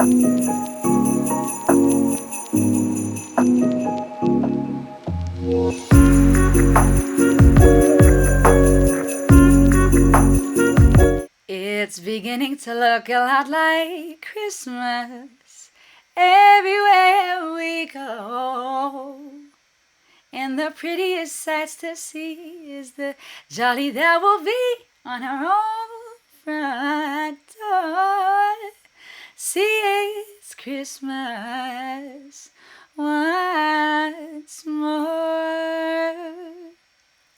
It's beginning to look a lot like Christmas everywhere we go. And the prettiest sights to see is the jolly that will be on our own front door. See, it's Christmas once more.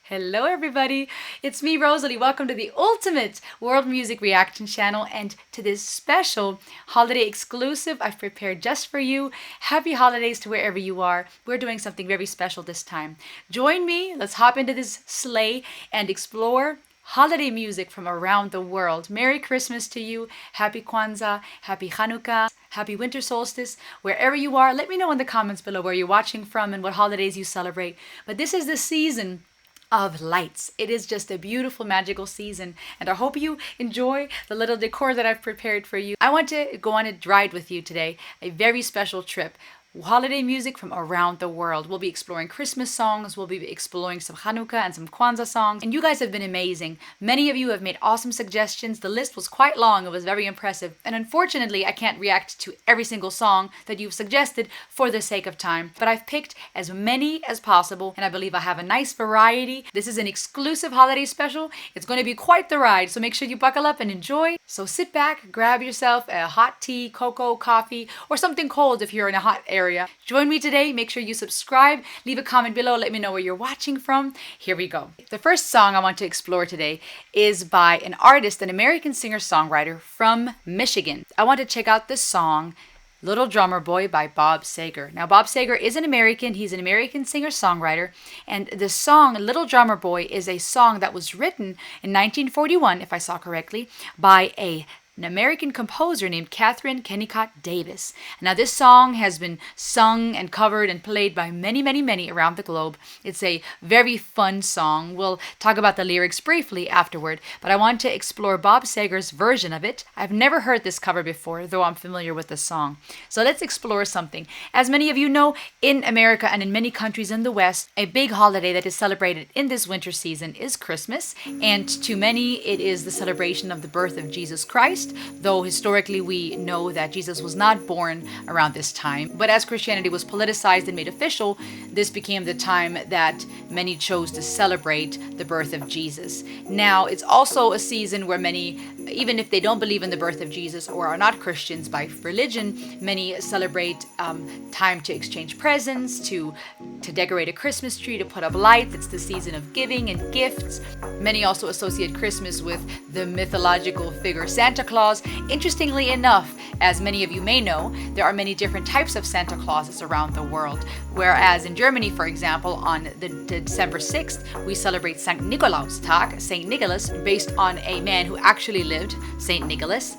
Hello everybody, it's me Rosalie. Welcome to the ultimate world music reaction channel and to this special holiday exclusive I've prepared just for you. Happy holidays to wherever you are. We're doing something very special this time. Join me, let's hop into this sleigh and explore holiday music from around the world. Merry Christmas to you, Happy Kwanzaa, Happy Hanukkah, Happy Winter Solstice. Wherever you are, let me know in the comments below where you're watching from and what holidays you celebrate. But this is the season of lights. It is just a beautiful, magical season, and I hope you enjoy the little decor that I've prepared for you. I want to go on a ride with you today, a very special trip. Holiday music from around the world. We'll be exploring Christmas songs, we'll be exploring some Hanukkah and some Kwanzaa songs, and you guys have been amazing. Many of you have made awesome suggestions. The list was quite long, it was very impressive, and unfortunately I can't react to every single song that you've suggested for the sake of time, but I've picked as many as possible, and I believe I have a nice variety. This is an exclusive holiday special. It's going to be quite the ride, so make sure you buckle up and enjoy. So sit back, grab yourself a hot tea, cocoa, coffee, or something cold if you're in a hot area. Join me today. Make sure you subscribe. Leave a comment below. Let me know where you're watching from. Here we go. The first song I want to explore today is by an artist, an American singer-songwriter from Michigan. I want to check out the song Little Drummer Boy by Bob Seger. Now, Bob Seger is an American. He's an American singer-songwriter. And the song Little Drummer Boy is a song that was written in 1941, if I saw correctly, by an American composer named Catherine Kennicott Davis. Now, this song has been sung and covered and played by many, many, many around the globe. It's a very fun song. We'll talk about the lyrics briefly afterward, but I want to explore Bob Seger's version of it. I've never heard this cover before, though I'm familiar with the song. So let's explore something. As many of you know, in America and in many countries in the West, a big holiday that is celebrated in this winter season is Christmas, and to many it is the celebration of the birth of Jesus Christ, though historically we know that Jesus was not born around this time. But as Christianity was politicized and made official, this became the time that many chose to celebrate the birth of Jesus. Now, it's also a season where many, even if they don't believe in the birth of Jesus or are not Christians by religion, many celebrate time to exchange presents, to decorate a Christmas tree, to put up lights. It's the season of giving and gifts. Many also associate Christmas with the mythological figure Santa Claus. Interestingly enough, as many of you may know, there are many different types of Santa Clauses around the world. Whereas in Germany, for example, on the December 6th, we celebrate St. Nikolaustag, St. Nicholas, based on a man who actually lived, St. Nicholas.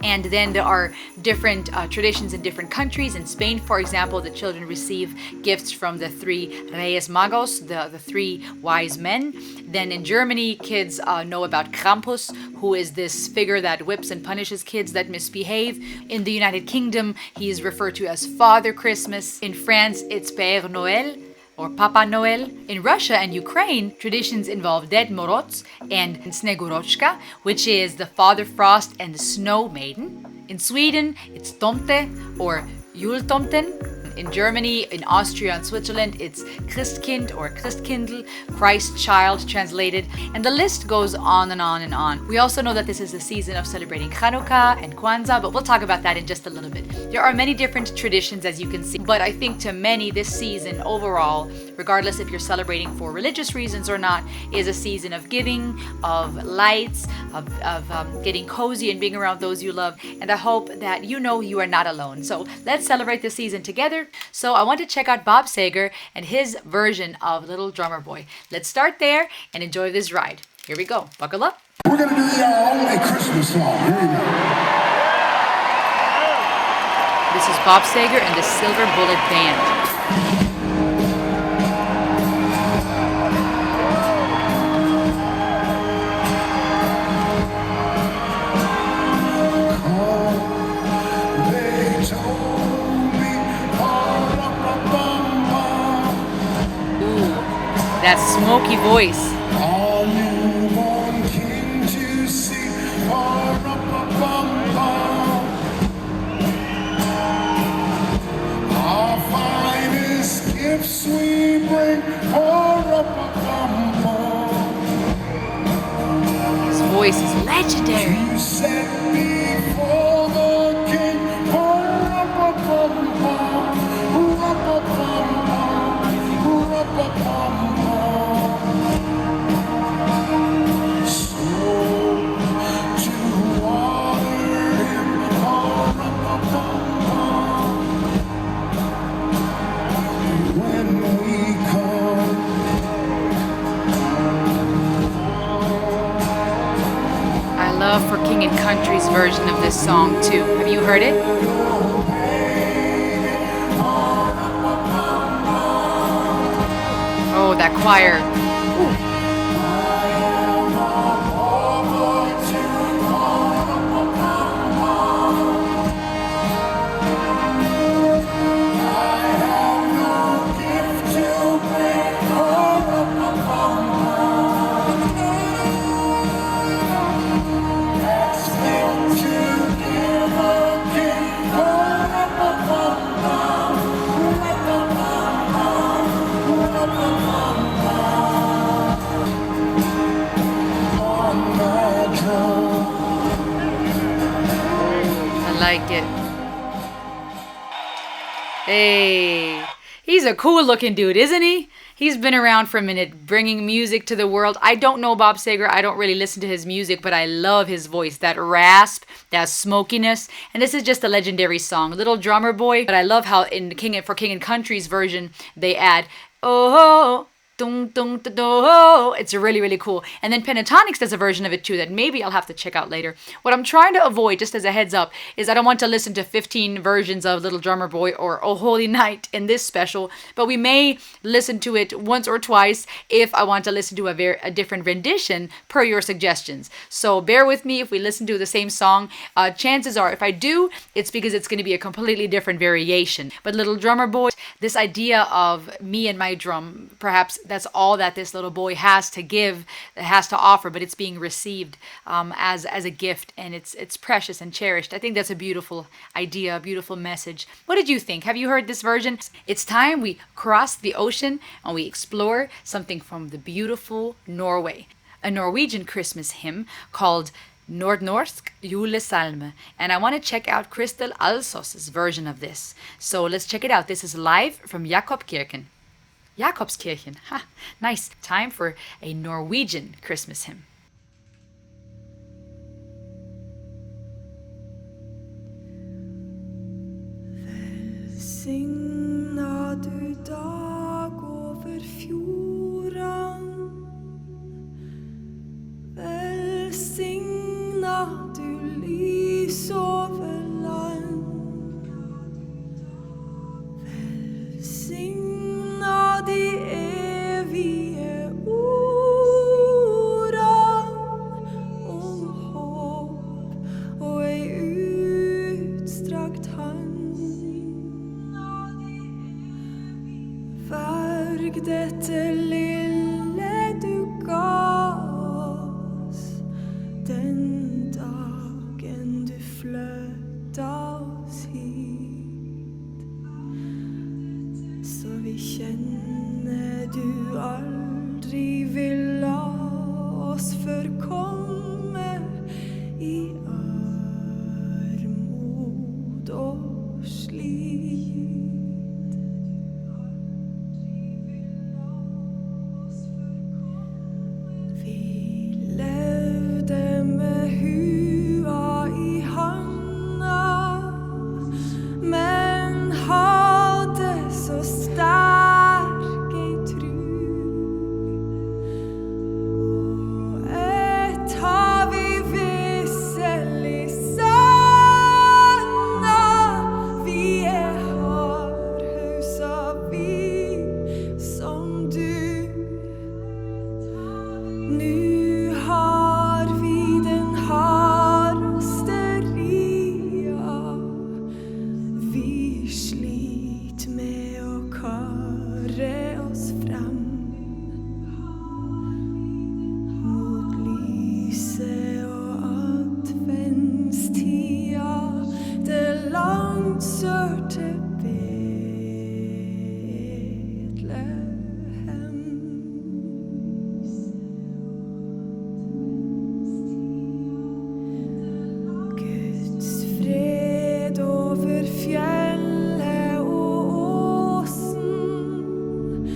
And then there are different traditions in different countries. In Spain, for example, the children receive gifts from the three Reyes Magos, the three wise men. Then in Germany, kids know about Krampus, who is this figure that whips and punishes kids that misbehave. In the United Kingdom, he is referred to as Father Christmas. In France, it's Père Noël, or Papa Noel. In Russia and Ukraine, traditions involve Ded Moroz and Snegurochka, which is the Father Frost and the Snow Maiden. In Sweden, it's Tomte or Jultomten. In Germany, in Austria and Switzerland, it's Christkind or Christkindl, Christ child translated, and the list goes on and on and on. We also know that this is a season of celebrating Hanukkah and Kwanzaa, but we'll talk about that in just a little bit. There are many different traditions, as you can see, but I think to many this season overall, regardless if you're celebrating for religious reasons or not, is a season of giving, of lights, of getting cozy and being around those you love, and I hope that you know you are not alone. So let's celebrate this season together. So I want to check out Bob Seger and his version of Little Drummer Boy. Let's start there and enjoy this ride. Here we go. Buckle up. We're going to do a Christmas song. Here we go. This is Bob Seger and the Silver Bullet Band. Come, That smoky voice. Our newborn king to see. Our finest gifts we bring. His voice is legendary. You set before the king. I love For King and Country's version of this song too. Have you heard it? Oh, that choir. I like it. Hey, he's a cool looking dude, isn't he? He's been around for a minute, bringing music to the world. I don't know Bob Seger. I don't really listen to his music, but I love his voice, that rasp, that smokiness. And this is just a legendary song, Little Drummer Boy. But I love how in For King and Country's version, they add, oh, dum, dum, da, do. It's really, really cool. And then Pentatonics does a version of it too that maybe I'll have to check out later. What I'm trying to avoid, just as a heads up, is I don't want to listen to 15 versions of Little Drummer Boy or Oh Holy Night in this special, but we may listen to it once or twice if I want to listen to a different rendition per your suggestions. So bear with me if we listen to the same song. Chances are, if I do, it's because it's going to be a completely different variation. But Little Drummer Boy, this idea of me and my drum, perhaps that's all that this little boy has to give, has to offer, but it's being received as a gift, and it's precious and cherished. I think that's a beautiful idea, a beautiful message. What did you think? Have you heard this version? It's time we cross the ocean and we explore something from the beautiful Norway, a Norwegian Christmas hymn called Nordnorsk julesalme, and I want to check out Crystal Alsos's version of this. So let's check it out. This is live from Jakobkirken. Jakobskirchen. Ha, nice. Time for a Norwegian Christmas hymn. Velsigna du dag over fjorden. Velsigna du lys over land. Velsigna de evige orda om håp og ei utstrakt hand. Verg dette lille du ga oss den dagen du flytta oss hit. Så vi kjenner du aldri vil la oss forkomme i armod og slit. sør til Betlehem. Guds fred over fjellet og åsen,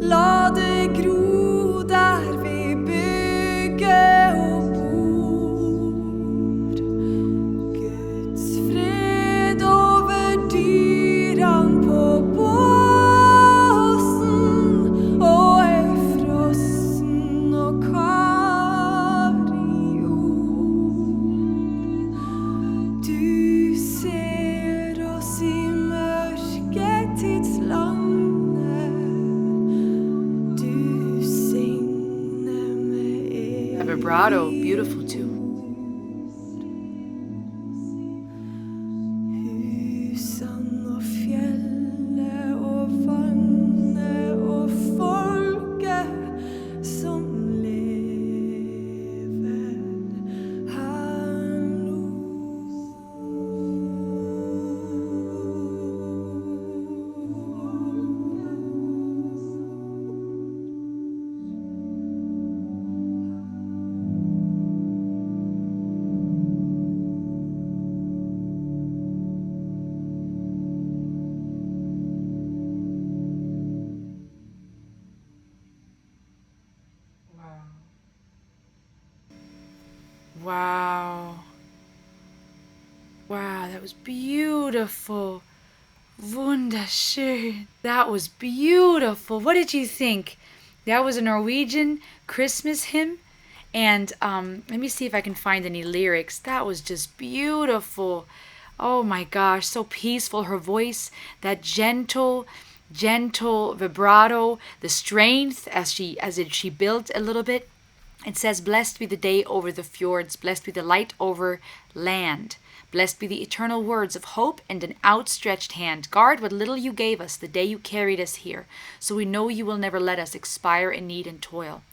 la det gro der vi bygger og bor. Guds fred over dyrene på båsen, og ei frossen og karig jord. Du ser oss i mørketidslandet, du signer med That vibrato, beautiful too. Husene og fjellet og vannet og folket som lever her nå. Wow. Wow, that was beautiful. Wunderschön. That was beautiful. What did you think? That was a Norwegian Christmas hymn. And let me see if I can find any lyrics. That was just beautiful. Oh my gosh, so peaceful. Her voice, that gentle vibrato, the strength as she built a little bit. It says, blessed be the day over the fjords, blessed be the light over land. Blessed be the eternal words of hope and an outstretched hand. Guard what little you gave us the day you carried us here, so we know you will never let us expire in need and toil.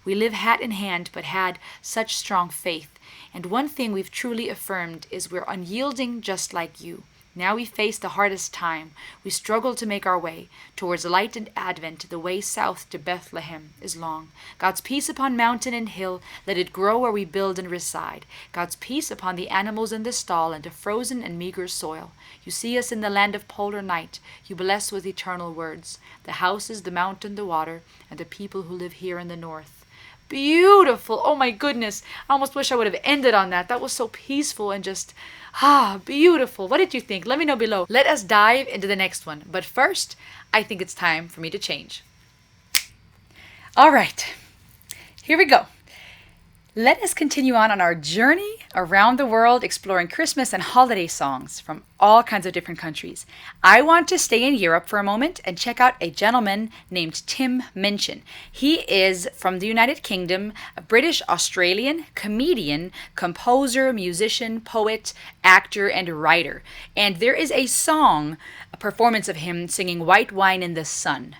We live hat in hand, but had such strong faith. And one thing we've truly affirmed is we're unyielding just like you. Now we face the hardest time. We struggle to make our way towards light and advent. The way south to Bethlehem is long. God's peace upon mountain and hill, let it grow where we build and reside. God's peace upon the animals in the stall and the frozen and meager soil. You see us in the land of polar night. You bless with eternal words the houses, the mountain, the water, and the people who live here in the north. Beautiful. Oh my goodness. I almost wish I would have ended on that. That was so peaceful and just, beautiful. What did you think? Let me know below. Let us dive into the next one. But first, I think it's time for me to change. All right. Here we go. Let us continue on our journey around the world exploring Christmas and holiday songs from all kinds of different countries. I want to stay in Europe for a moment and check out a gentleman named Tim Minchin. He is from the United Kingdom, a British-Australian comedian, composer, musician, poet, actor, and writer. And there is a song, a performance of him singing White Wine in the Sun.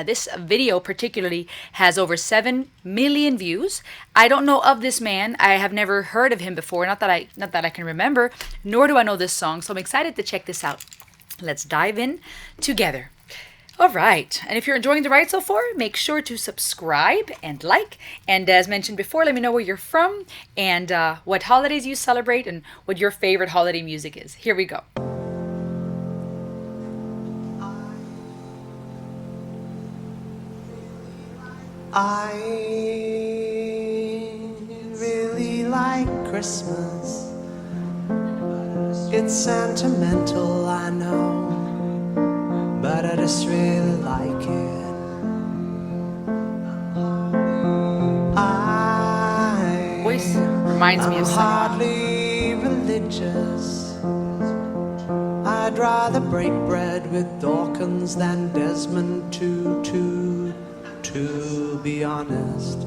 This video particularly has over 7 million views. I don't know of this man. I have never heard of him before. Not that I can remember, nor do I know this song. So I'm excited to check this out. Let's dive in together. All right. And if you're enjoying the ride so far, make sure to subscribe and like. And as mentioned before, let me know where you're from and what holidays you celebrate and what your favorite holiday music is. Here we go. I really like Christmas. It's sentimental, I know, but I just really like it. Voice reminds me of I'm summer. hardly religious. I'd rather break bread with Dawkins than Desmond Tutu, to be honest.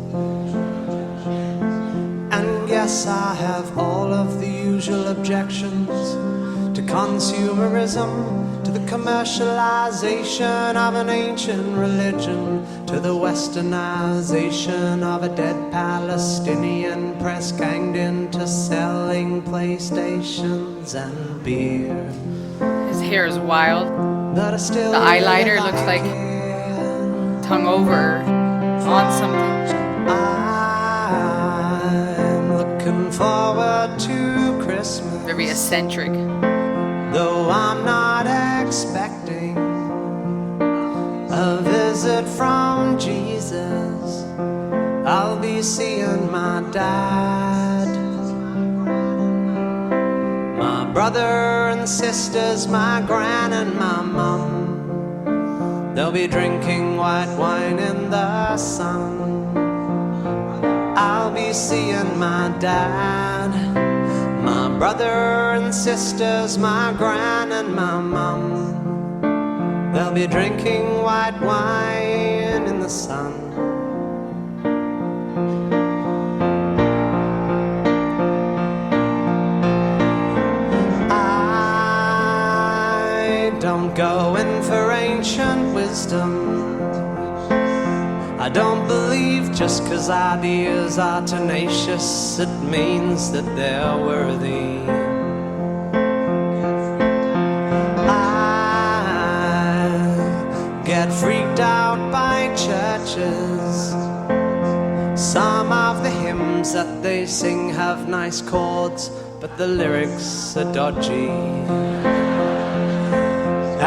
And yes, I have all of the usual objections to consumerism, to the commercialization of an ancient religion, to the westernization of a dead Palestinian press ganged into selling PlayStations and beer. His hair is wild. that I still The really eyeliner looks like it. hung over on something. I'm looking forward to Christmas, Very eccentric. though I'm not expecting a visit from Jesus. I'll be seeing my dad, my brother and sisters, my gran and my mum. They'll be drinking white wine in the sun. I'll be seeing my dad, my brother and sisters, my gran and my mum. They'll be drinking white wine in the sun. I don't go in for ancient wisdom. I don't believe just 'cause ideas are tenacious it means that they're worthy. I get freaked out by churches. Some of the hymns that they sing have nice chords, but the lyrics are dodgy.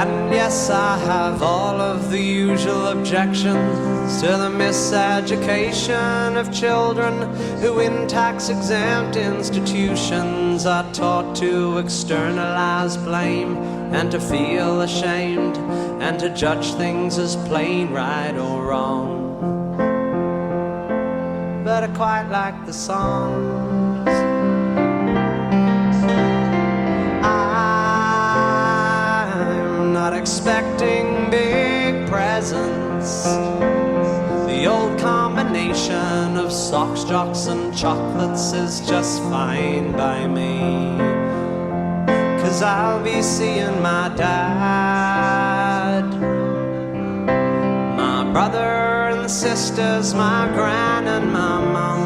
And yes, I have all of the usual objections to the miseducation of children who in tax-exempt institutions are taught to externalize blame and to feel ashamed and to judge things as plain right or wrong. But I quite like the songs. Not expecting big presents. The old combination of socks, jocks, and chocolates is just fine by me. 'Cause I'll be seeing my dad, my brother and sisters, my gran and my mum.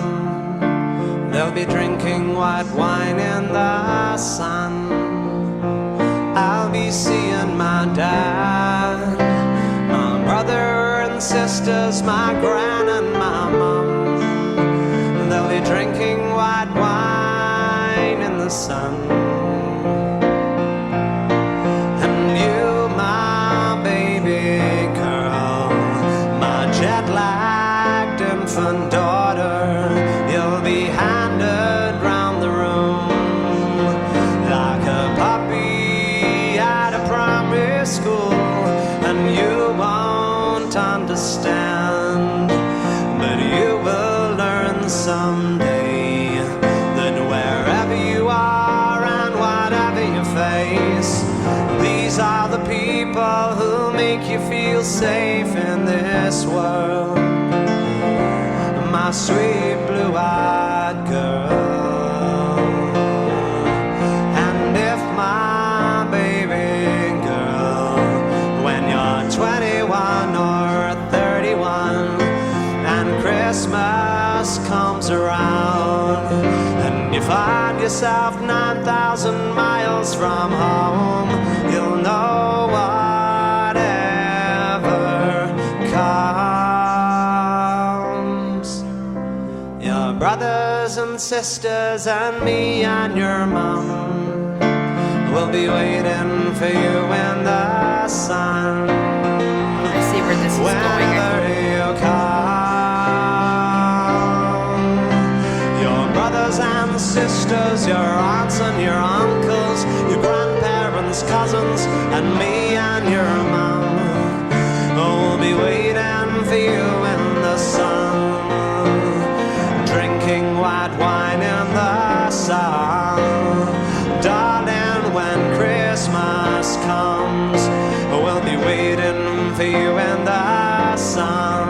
They'll be drinking white wine in the sun. I'll be seeing my dad, my brother and sisters, my gran and my mum. They'll be drinking white wine in the sun. And you, my baby girl, my jet-lagged infant daughter, you'll be handed round the room like a puppy at a primary school, and you won't understand, but you will learn someday that wherever you are and whatever you face, these are the people who make you feel safe in this world. My sweet blue-eyed girl, and if my baby girl, when you're 21 or 31 and Christmas comes around and you find yourself 9,000 miles from home, you'll know whatever comes. Your brothers and sisters and me and your mom will be waiting for you in the sun. I see where this is going. Whenever you come, your brothers and sisters, your aunts and your uncles, your grandparents, cousins, and me and your mom will be waiting for you in the sun, drinking white wine in the sun. Darling, when Christmas comes, we'll be waiting for you in the sun,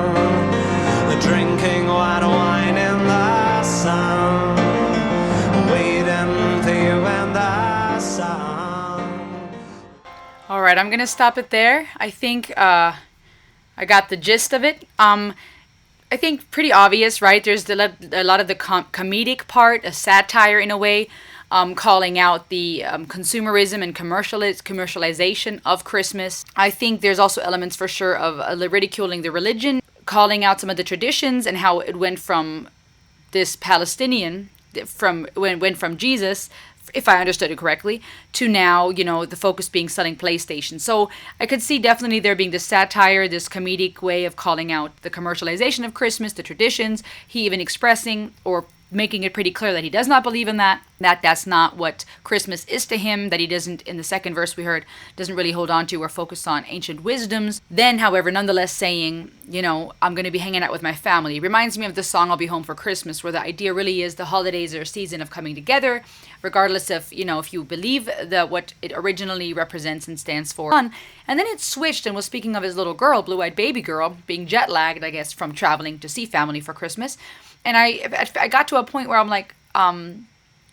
drinking white wine in the sun, waiting for you in the sun. All right, I'm gonna stop it there. I think I got the gist of it. I think pretty obvious, right? There's a lot of the comedic part, a satire in a way. calling out the consumerism and commercialization of Christmas. I think there's also elements for sure of ridiculing the religion, calling out some of the traditions and how it went from this Palestinian, went from Jesus, if I understood it correctly, to now, the focus being selling PlayStation. So I could see definitely there being this satire, this comedic way of calling out the commercialization of Christmas, the traditions. He even expressing or making it pretty clear that he does not believe in that's not what Christmas is to him, that he doesn't, in the second verse we heard, doesn't really hold on to or focus on ancient wisdoms. Then, however, nonetheless saying, I'm going to be hanging out with my family. It reminds me of the song I'll Be Home for Christmas, where the idea really is the holidays are a season of coming together, regardless of, if you believe what it originally represents and stands for. And then it switched and was speaking of his little girl, blue-eyed baby girl, being jet-lagged, I guess, from traveling to see family for Christmas. And I got to a point where I'm like,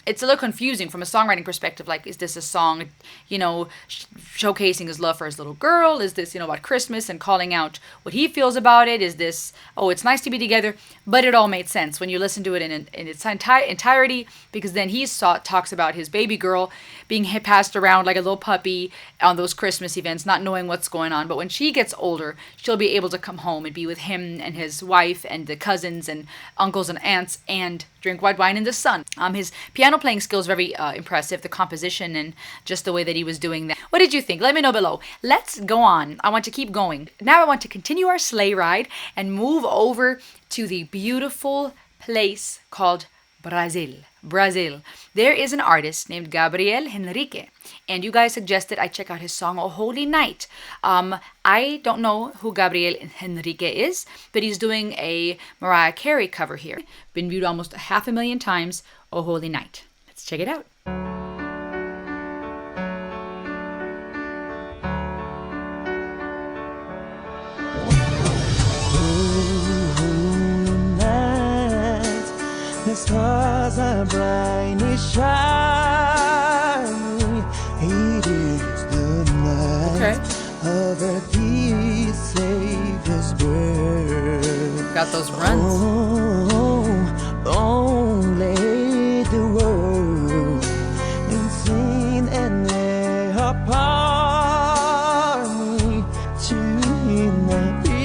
it's a little confusing from a songwriting perspective. Like, is this a song, showcasing his love for his little girl? Is this, about Christmas and calling out what he feels about it? Is this, it's nice to be together? But it all made sense when you listen to it in its entirety, because then he talks about his baby girl being passed around like a little puppy on those Christmas events, not knowing what's going on. But when she gets older, she'll be able to come home and be with him and his wife and the cousins and uncles and aunts and drink white wine in the sun. His piano playing skills very impressive, the composition and just the way that he was doing that. What did you think? Let me know below. Let's go on. I want to keep going. Now I want to continue our sleigh ride and move over to the beautiful place called Brazil. There is an artist named Gabriel Henrique, and you guys suggested I check out his song "O Holy Night." I don't know who Gabriel Henrique is, but he's doing a Mariah Carey cover here. Been viewed almost 500,000 times. "O Holy Night." Let's check it out. The stars are brightly shining. It is the night of the Savior's birth. Got those runs. Only the world in sin and lay upon me to not be.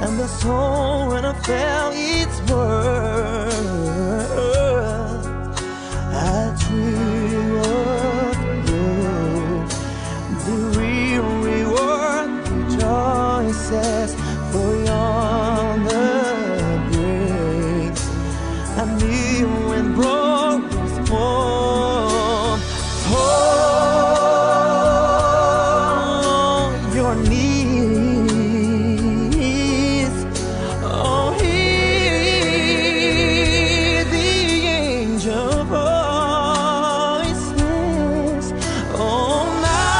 And the soul when I felt its worth. For yonder breaks, and me when broke was born. Oh, your knees. Oh, hear the angel voices. Oh, night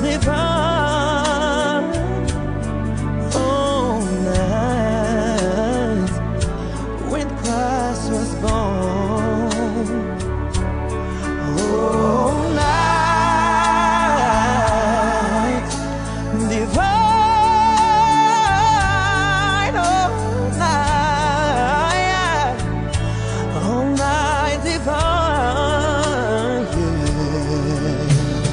divine.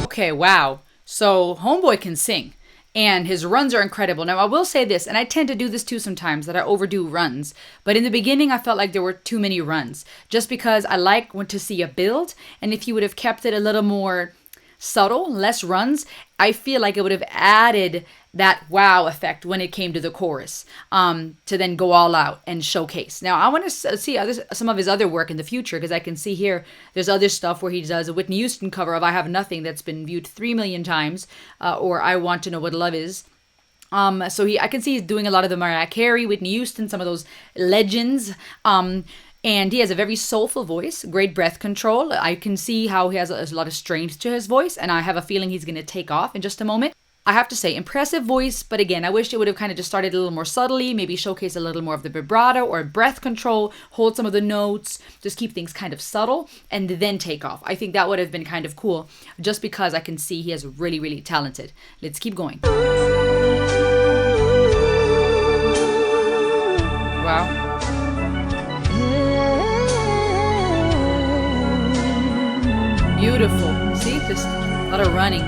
Okay, wow. So homeboy can sing, and his runs are incredible. Now, I will say this, and I tend to do this too sometimes, that I overdo runs. But in the beginning, I felt like there were too many runs, just because I want to see a build, and if you would have kept it a little more subtle, less runs, I feel like it would have added that wow effect when it came to the chorus, to then go all out and showcase. Now, I want to see some of his other work in the future, because I can see here there's other stuff where he does a Whitney Houston cover of I Have Nothing that's been viewed 3 million times, or I Want to Know What Love Is. So I can see he's doing a lot of the Mariah Carey, Whitney Houston, some of those legends. And he has a very soulful voice, great breath control. I can see how he has a lot of strength to his voice, and I have a feeling he's going to take off in just a moment. I have to say, impressive voice, but again, I wish it would have kind of just started a little more subtly, maybe showcase a little more of the vibrato or breath control, hold some of the notes, just keep things kind of subtle, and then take off. I think that would have been kind of cool, just because I can see he is really, really talented. Let's keep going. Wow. Beautiful. See, just a lot of running.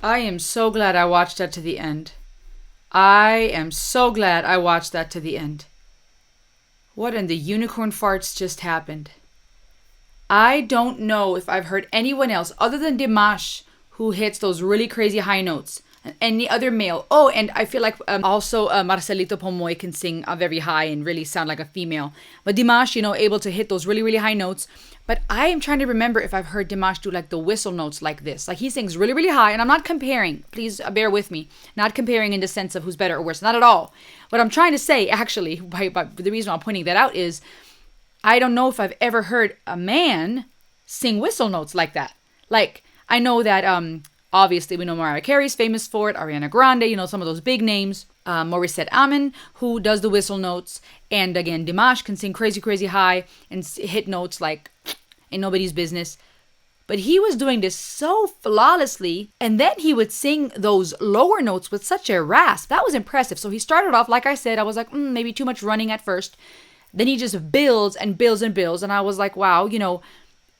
I am so glad I watched that to the end. I am so glad I watched that to the end. What in the unicorn farts just happened? I don't know if I've heard anyone else other than Dimash who hits those really crazy high notes. And any other male. Oh, and I feel like also Marcelito Pomoy can sing very high and really sound like a female. But Dimash, able to hit those really, really high notes. But I am trying to remember if I've heard Dimash do like the whistle notes like this. Like he sings really, really high. And I'm not comparing. Please bear with me. Not comparing in the sense of who's better or worse. Not at all. What I'm trying to say, actually, by the reason I'm pointing that out is I don't know if I've ever heard a man sing whistle notes like that. Like, I know that obviously we know Mariah Carey's famous for it, Ariana Grande, some of those big names. Morissette Amen, who does the whistle notes. And again, Dimash can sing crazy, crazy high and hit notes like ain't nobody's business. But he was doing this so flawlessly. And then he would sing those lower notes with such a rasp. That was impressive. So he started off, like I said, I was like, maybe too much running at first. Then he just builds and builds and builds. And I was like, wow,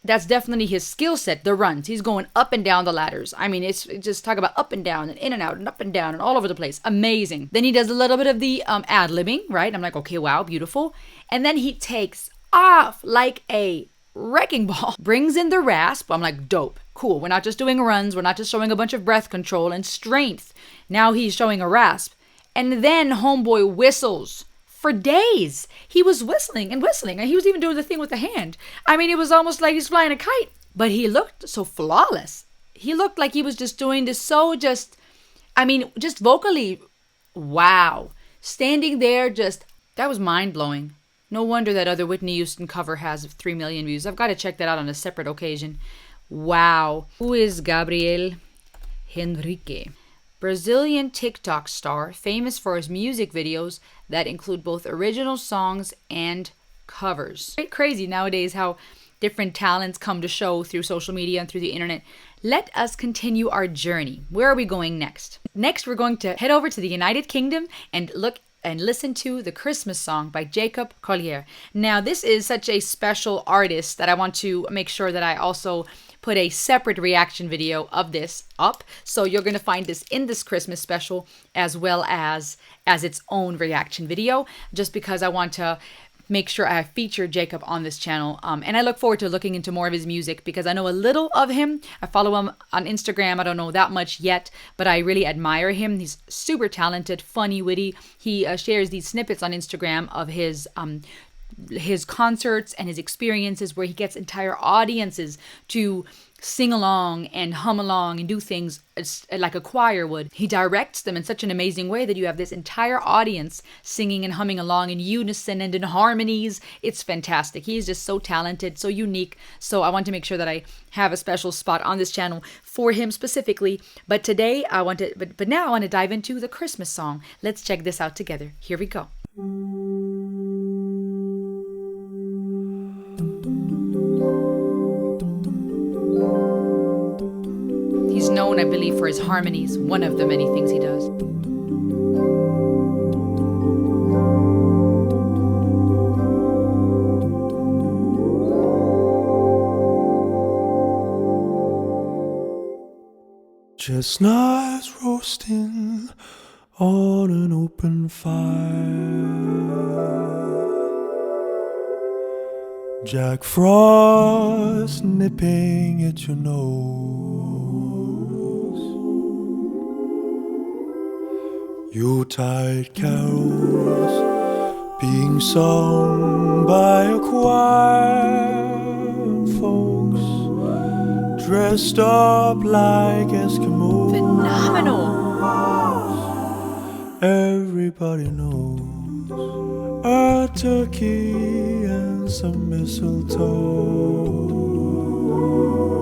that's definitely his skill set, the runs. He's going up and down the ladders. I mean, it's just talk about up and down and in and out and up and down and all over the place. Amazing. Then he does a little bit of the ad-libbing, right? I'm like, okay, wow, beautiful. And then he takes off like a wrecking ball. Brings in the rasp. I'm like, dope. Cool. We're not just doing runs. We're not just showing a bunch of breath control and strength. Now he's showing a rasp. And then homeboy whistles. For days, he was whistling, and he was even doing the thing with the hand. I mean, it was almost like he's flying a kite, but he looked so flawless. He looked like he was just doing this just vocally, wow. Standing there, that was mind-blowing. No wonder that other Whitney Houston cover has 3 million views. I've got to check that out on a separate occasion. Wow. Who is Gabriel Henrique? Brazilian TikTok star, famous for his music videos that include both original songs and covers. It's crazy nowadays how different talents come to show through social media and through the internet. Let us continue our journey. Where are we going next? Next, we're going to head over to the United Kingdom and look and listen to the Christmas song by Jacob Collier. Now, this is such a special artist that I want to make sure that I also put a separate reaction video of this up. So you're going to find this in this Christmas special as well as its own reaction video, just because I want to make sure I feature Jacob on this channel. And I look forward to looking into more of his music because I know a little of him. I follow him on Instagram. I don't know that much yet, but I really admire him. He's super talented, funny, witty. He shares these snippets on Instagram of his his concerts and his experiences where he gets entire audiences to sing along and hum along and do things like a choir would. He directs them in such an amazing way that you have this entire audience singing and humming along in unison and in harmonies. It's fantastic. He is just so talented, so unique. So I want to make sure that I have a special spot on this channel for him specifically. But today I want to, but now I want to dive into the Christmas song. Let's check this out together. Here we go. He's known, I believe, for his harmonies, one of the many things he does. Chestnuts roasting on an open fire, Jack Frost nipping at your nose, Yuletide carols being sung by a choir of folks dressed up like Eskimos. Phenomenal. Everybody knows a turkey and some mistletoe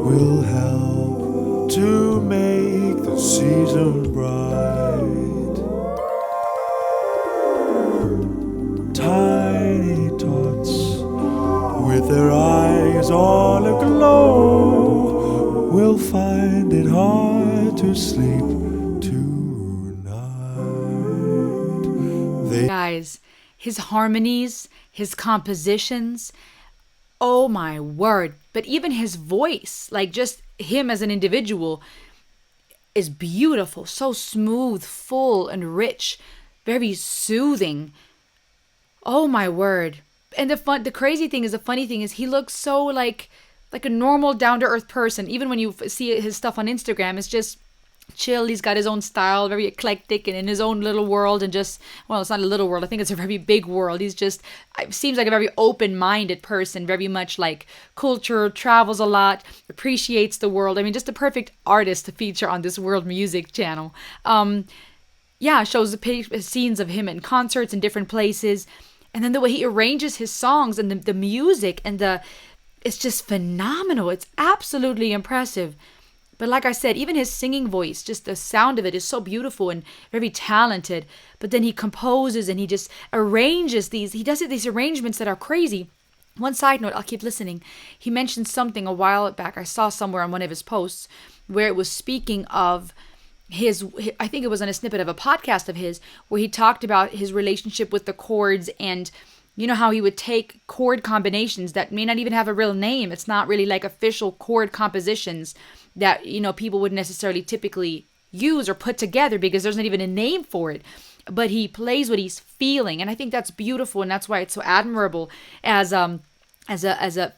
will help to make the season bright. Tiny tots with their eyes all aglow will find it hard to sleep tonight. Guys, his harmonies, his compositions, oh my word. But even his voice, like just him as an individual, is beautiful. So smooth, full, and rich. Very soothing. Oh my word. And the crazy thing is, the funny thing is, he looks so like a normal, down-to-earth person. Even when you see his stuff on Instagram, it's just chill. He's got his own style, very eclectic and in his own little world, and just, well, it's not a little world, I think it's a very big world. He's just, seems like a very open-minded person, very much like culture, travels a lot, appreciates the world. I mean, just a perfect artist to feature on this world music channel. Yeah, shows the scenes of him in concerts in different places, and then the way he arranges his songs and the music and it's just phenomenal. It's absolutely impressive. But like I said, even his singing voice, just the sound of it is so beautiful and very talented. But then he composes and he just arranges these arrangements that are crazy. One side note, I'll keep listening. He mentioned something a while back. I saw somewhere on one of his posts where it was speaking of I think it was on a snippet of a podcast of his, where he talked about his relationship with the chords, and you know how he would take chord combinations that may not even have a real name. It's not really like official chord compositions that, you know, people would necessarily typically use or put together because there's not even a name for it. But he plays what he's feeling, and I think that's beautiful, and that's why it's so admirable as a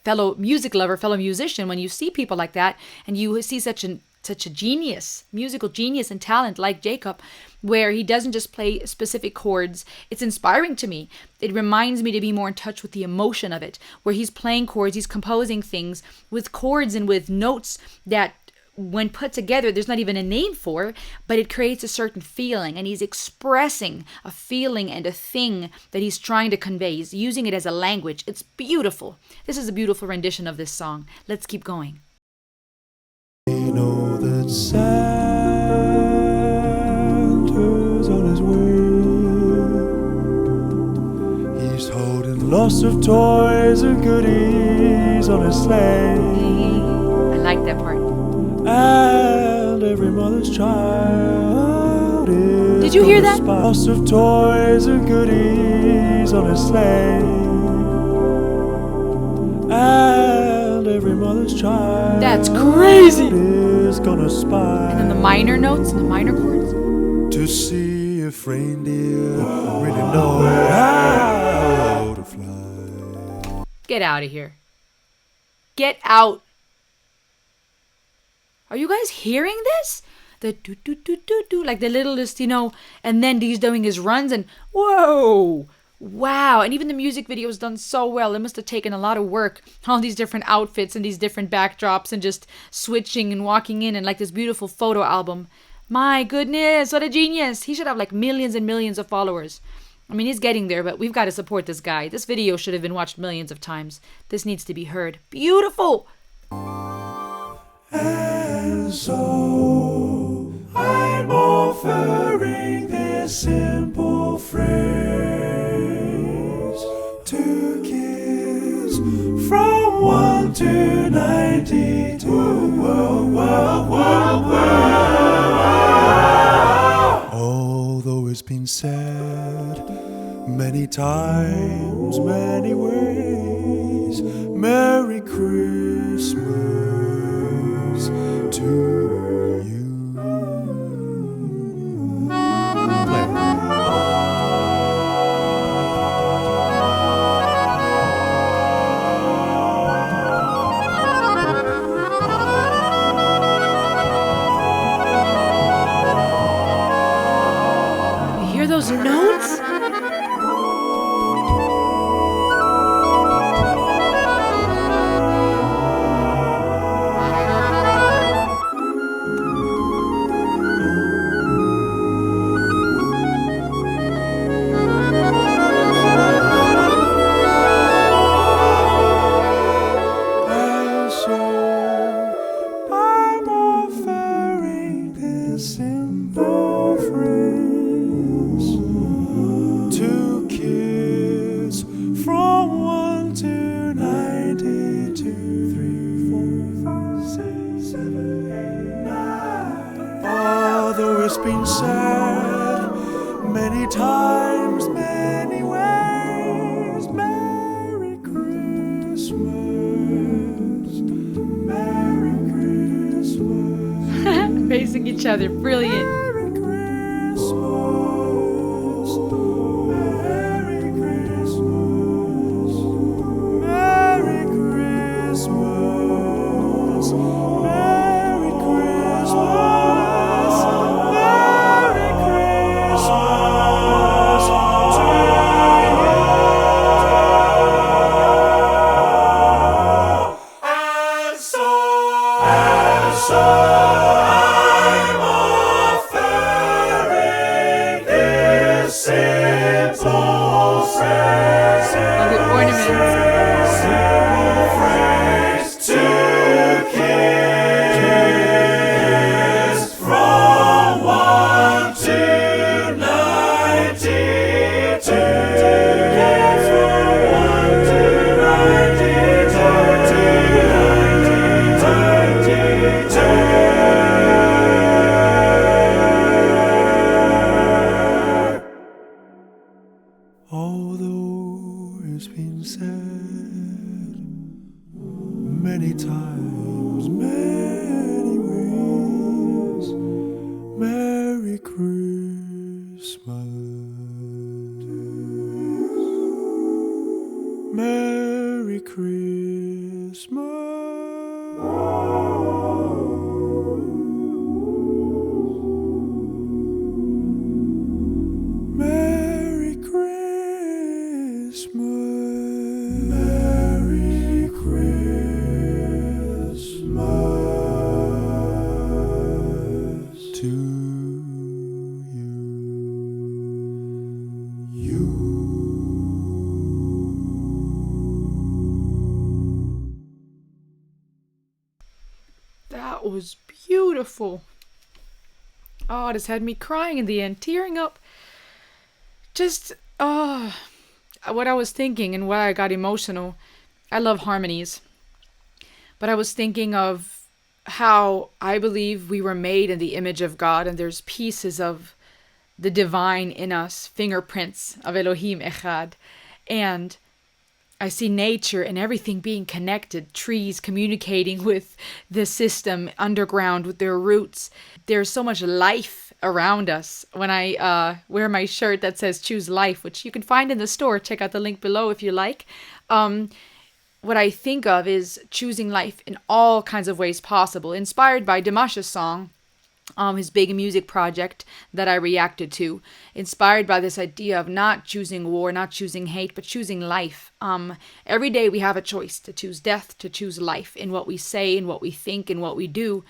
fellow music lover, fellow musician, when you see people like that and you see such a genius, musical genius and talent like Jacob, where he doesn't just play specific chords. It's inspiring to me. It reminds me to be more in touch with the emotion of it, where he's playing chords, he's composing things with chords and with notes that when put together, there's not even a name for, but it creates a certain feeling, and he's expressing a feeling and a thing that he's trying to convey. He's using it as a language. It's beautiful. This is a beautiful rendition of this song. Let's keep going. You know that Santa's on his way. He's holding lots of toys and goodies on his sleigh. I like that part. And every mother's child is Did you hear that? Lots of toys and goodies on his sleigh. And every mother's child. That's crazy. Is gonna spy. And then the minor notes and the minor chords. To see if reindeer really know how to fly. Get out of here. Get out. Are you guys hearing this? The do do do do do, like the littlest, you know, and then he's doing his runs and whoa, Wow. And even the music video is done so well. It must have taken a lot of work. All these different outfits and these different backdrops and just switching and walking in and like this beautiful photo album. My goodness, what a genius. He should have like millions and millions of followers. I mean, he's getting there, but we've got to support this guy. This video should have been watched millions of times. This needs to be heard. Beautiful. And so I'm offering this simple phrase to kids from 1 to 92. Although it's been said many times, many ways, Merry Christmas to you. You hear those notes? And so I'm offering this simple phrase to kids from 1 to 92. 3, 4, 5, 6, 7, 8, 9. Although it's been said many times, many ways, Merry Christmas, Merry Christmas, Facing each other. Brilliant. Merry Christmas, Merry Christmas, Merry Christmas, Merry Christmas, Merry Christmas to you. And so I'm offering this simple phrase. All the ornaments. Simple phrase to kids from 1 to 92. Kids from 1 to 92. Although it's been said many times, many ways, Merry Christmas, Merry Christmas. Merry Christmas, Merry Christmas to you. That was beautiful. Oh, this had me crying in the end, tearing up. Just, what I was thinking and why I got emotional. I love harmonies. But I was thinking of how I believe we were made in the image of God, and there's pieces of the divine in us, fingerprints of Elohim Echad. And I see nature and everything being connected, trees communicating with the system underground with their roots. There's so much life around us. When I wear my shirt that says Choose Life, which you can find in the store, check out the link below if you like. What I think of is choosing life in all kinds of ways possible, inspired by Dimash's song, his big music project that I reacted to, inspired by this idea of not choosing war, not choosing hate, but choosing life. Every day we have a choice to choose death, to choose life in what we say, in what we think, in what we do.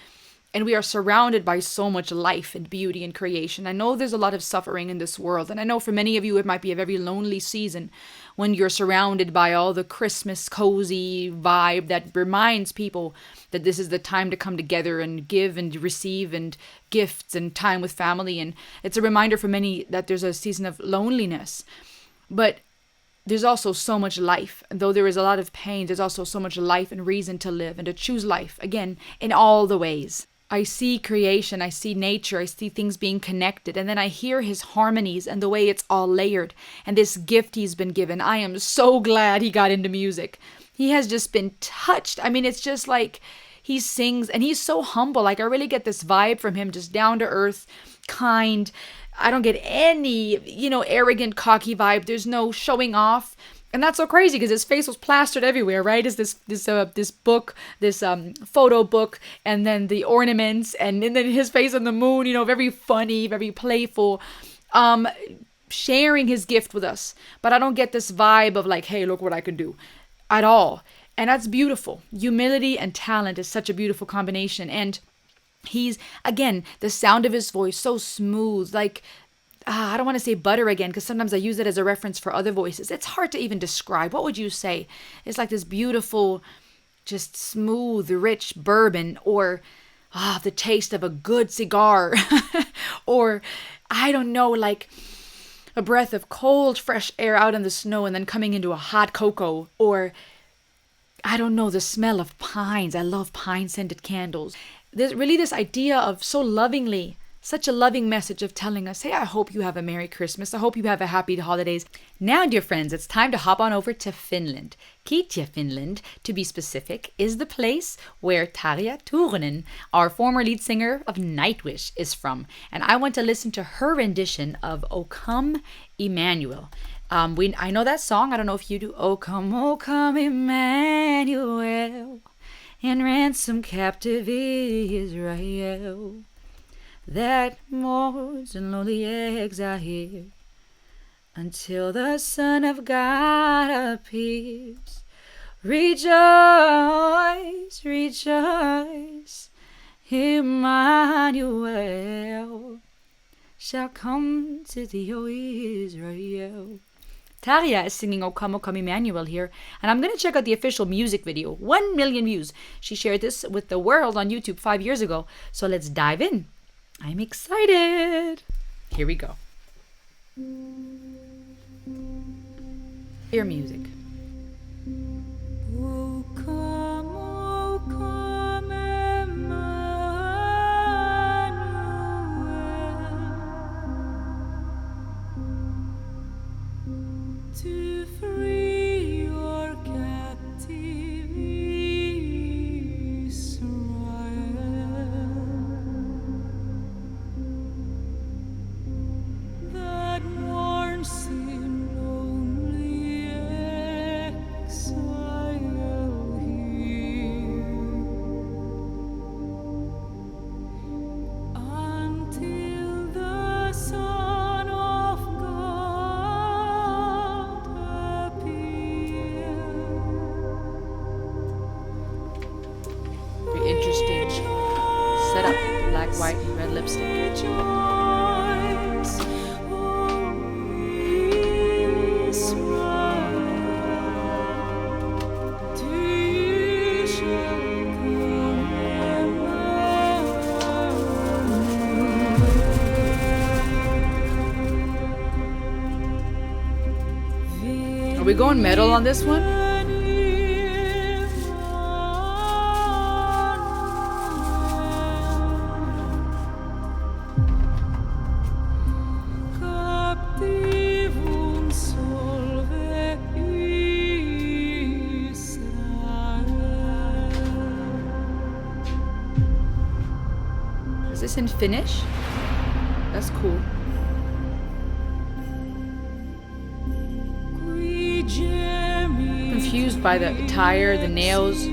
And we are surrounded by so much life and beauty and creation. I know there's a lot of suffering in this world. And I know for many of you, it might be a very lonely season when you're surrounded by all the Christmas cozy vibe that reminds people that this is the time to come together and give and receive and gifts and time with family. And it's a reminder for many that there's a season of loneliness. But there's also so much life. And though there is a lot of pain, there's also so much life and reason to live and to choose life, again, in all the ways. I see creation, I see nature, I see things being connected, and then I hear his harmonies and the way it's all layered, and this gift he's been given. I am so glad he got into music. He has just been touched. I mean, it's just like he sings, and he's so humble. Like, I really get this vibe from him, just down to earth, kind. I don't get any, arrogant, cocky vibe. There's no showing off. And that's so crazy because his face was plastered everywhere, right? Is this book, this photo book, and then the ornaments, and then his face on the moon, very funny, very playful, sharing his gift with us. But I don't get this vibe of like, hey, look what I can do at all. And that's beautiful. Humility and talent is such a beautiful combination. And he's, again, the sound of his voice, so smooth, like, I don't want to say butter again because sometimes I use it as a reference for other voices. It's hard to even describe. What would you say? It's like this beautiful, just smooth, rich bourbon, or the taste of a good cigar, or I don't know, like a breath of cold, fresh air out in the snow and then coming into a hot cocoa, or I don't know, the smell of pines. I love pine-scented candles. There's really this idea of so lovingly, such a loving message of telling us, hey, I hope you have a Merry Christmas. I hope you have a happy holidays. Now, dear friends, it's time to hop on over to Finland. Kitja, Finland, to be specific, is the place where Tarja Turunen, our former lead singer of Nightwish, is from. And I want to listen to her rendition of O Come, Emmanuel. I know that song. I don't know if you do. O come, Emmanuel, and ransom captive Israel. That mourns in lonely exile here until the Son of God appears. Rejoice, rejoice, Emmanuel shall come to thee, O Israel. Tarja is singing O Come, Emmanuel here, and I'm going to check out the official music video. 1 million views. She shared this with the world on YouTube 5 years ago, so let's dive in. I'm excited. Here we go. Ear music. O come, Emmanuel, to free your captive Israel. That mourns in lonely exile here until the Son of God appear. Very interesting setup. Black, white, and red lipstick. Rejoice, O Israel, to you shall come Emmanuel. Are we going metal on this one? Captivum solve Israel. Is this in Finnish? That's cool. Confused by the attire, the nails.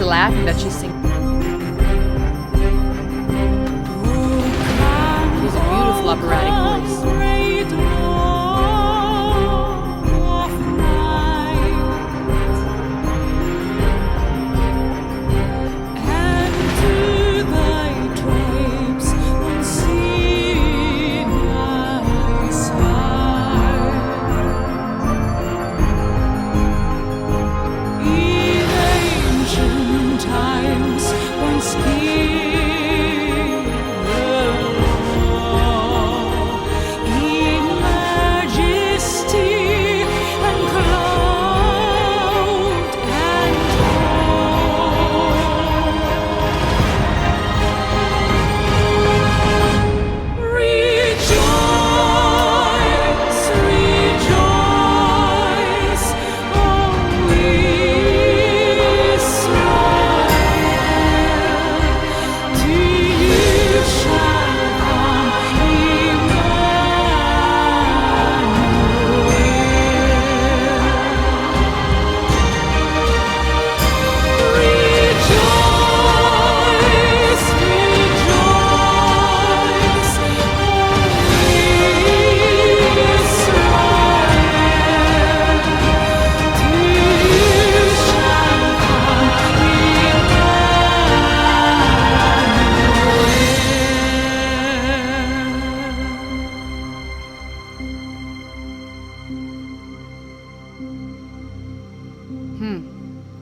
Latin that she's singing. She has a beautiful operatic voice.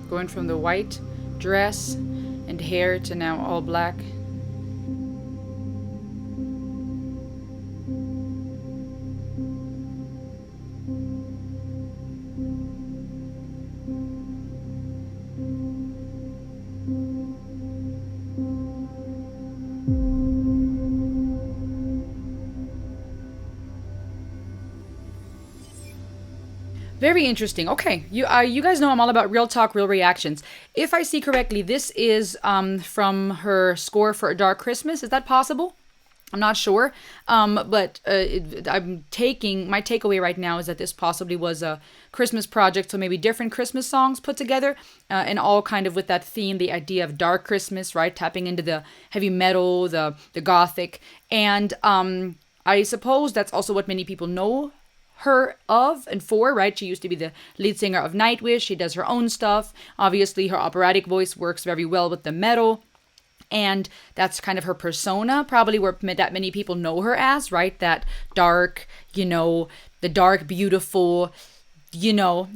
Going from the white dress and hair to now all black. Very interesting. Okay, you guys know I'm all about real talk, real reactions. If I see correctly, this is from her score for A Dark Christmas. Is that possible? I'm not sure. But my takeaway right now is that this possibly was a Christmas project, so maybe different Christmas songs put together, and all kind of with that theme, the idea of dark Christmas, right? Tapping into the heavy metal, the gothic, and I suppose that's also what many people know her of and for, right? She used to be the lead singer of Nightwish. She does her own stuff. Obviously, her operatic voice works very well with the metal. And that's kind of her persona, probably where that many people know her as, right? That dark, the dark, beautiful,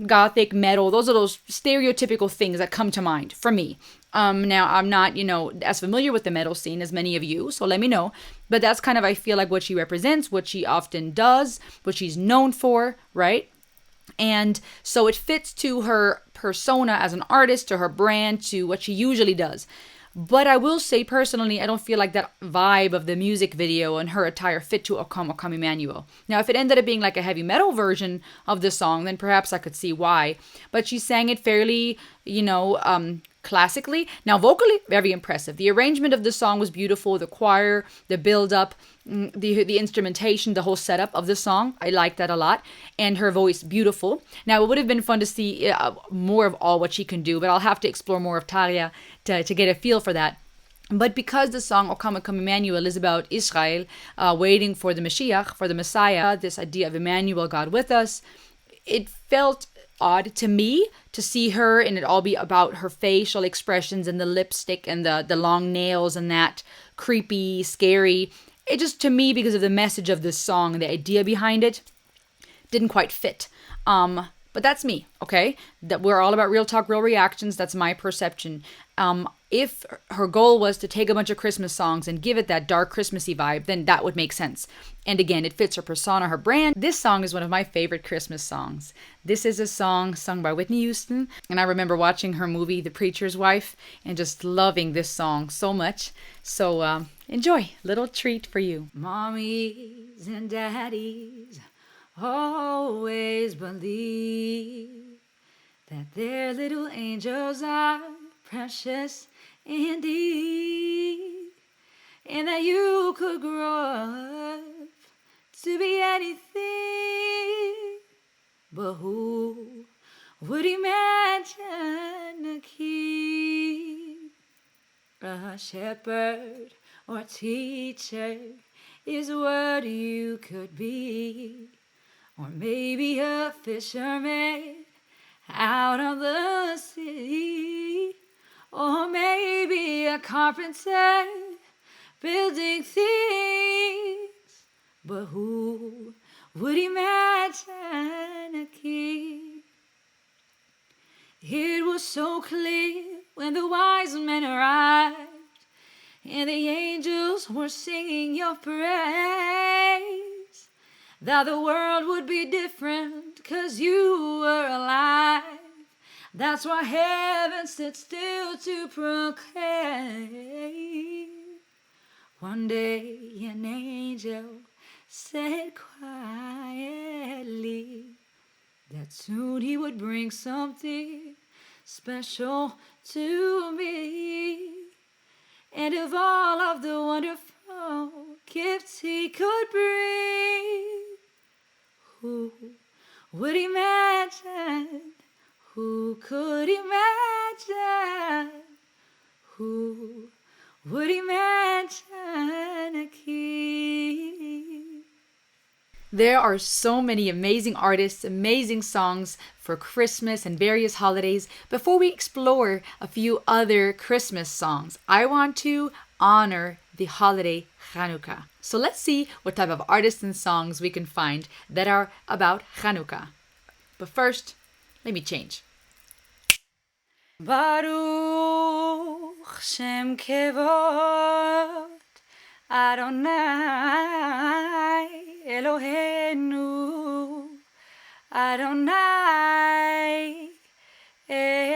gothic metal. Those are those stereotypical things that come to mind for me. Now, I'm not, as familiar with the metal scene as many of you, so let me know. But that's kind of, I feel like, what she represents, what she often does, what she's known for, right? And so it fits to her persona as an artist, to her brand, to what she usually does. But I will say personally, I don't feel like that vibe of the music video and her attire fit to O Come, O Come Emmanuel. Now, if it ended up being like a heavy metal version of the song, then perhaps I could see why. But she sang it fairly, classically. Now, vocally, very impressive. The arrangement of the song was beautiful. The choir, the build-up, the instrumentation, the whole setup of the song. I like that a lot. And her voice, beautiful. Now, it would have been fun to see more of all what she can do, but I'll have to explore more of Tarja to get a feel for that. But because the song O Come, O Come Emmanuel is about Israel waiting for the Mashiach, for the Messiah, this idea of Emmanuel, God with us, it felt odd to me to see her and it all be about her facial expressions and the lipstick and the long nails and that creepy, scary. It just, to me, because of the message of this song and the idea behind it, didn't quite fit. But that's me, okay? That we're all about real talk, real reactions. That's my perception. If her goal was to take a bunch of Christmas songs and give it that dark Christmassy vibe, then that would make sense. And again, it fits her persona, her brand. This song is one of my favorite Christmas songs. This is a song sung by Whitney Houston. And I remember watching her movie, The Preacher's Wife, and just loving this song so much. So enjoy. Little treat for you. Mommies and daddies always believe that their little angels are precious indeed, and that you could grow up to be anything. But who would imagine a king A shepherd or teacher is what you could be. Or maybe a fisherman out on the sea. Or maybe a carpenter building things. But who would imagine a king? It was so clear when the wise men arrived and the angels were singing your praise, that the world would be different 'cause you were alive. That's why heaven stood still to proclaim. One day an angel said quietly that soon he would bring something special to me. And of all of the wonderful gifts he could bring, who would imagine? Who could imagine? Who would imagine a king? There are so many amazing artists, amazing songs for Christmas and various holidays. Before we explore a few other Christmas songs, I want to honor the holiday Hanukkah. So let's see what type of artists and songs we can find that are about Hanukkah. But first, let me change. Baruch Shem Kevod Adonai Eloheinu Adonai Echad.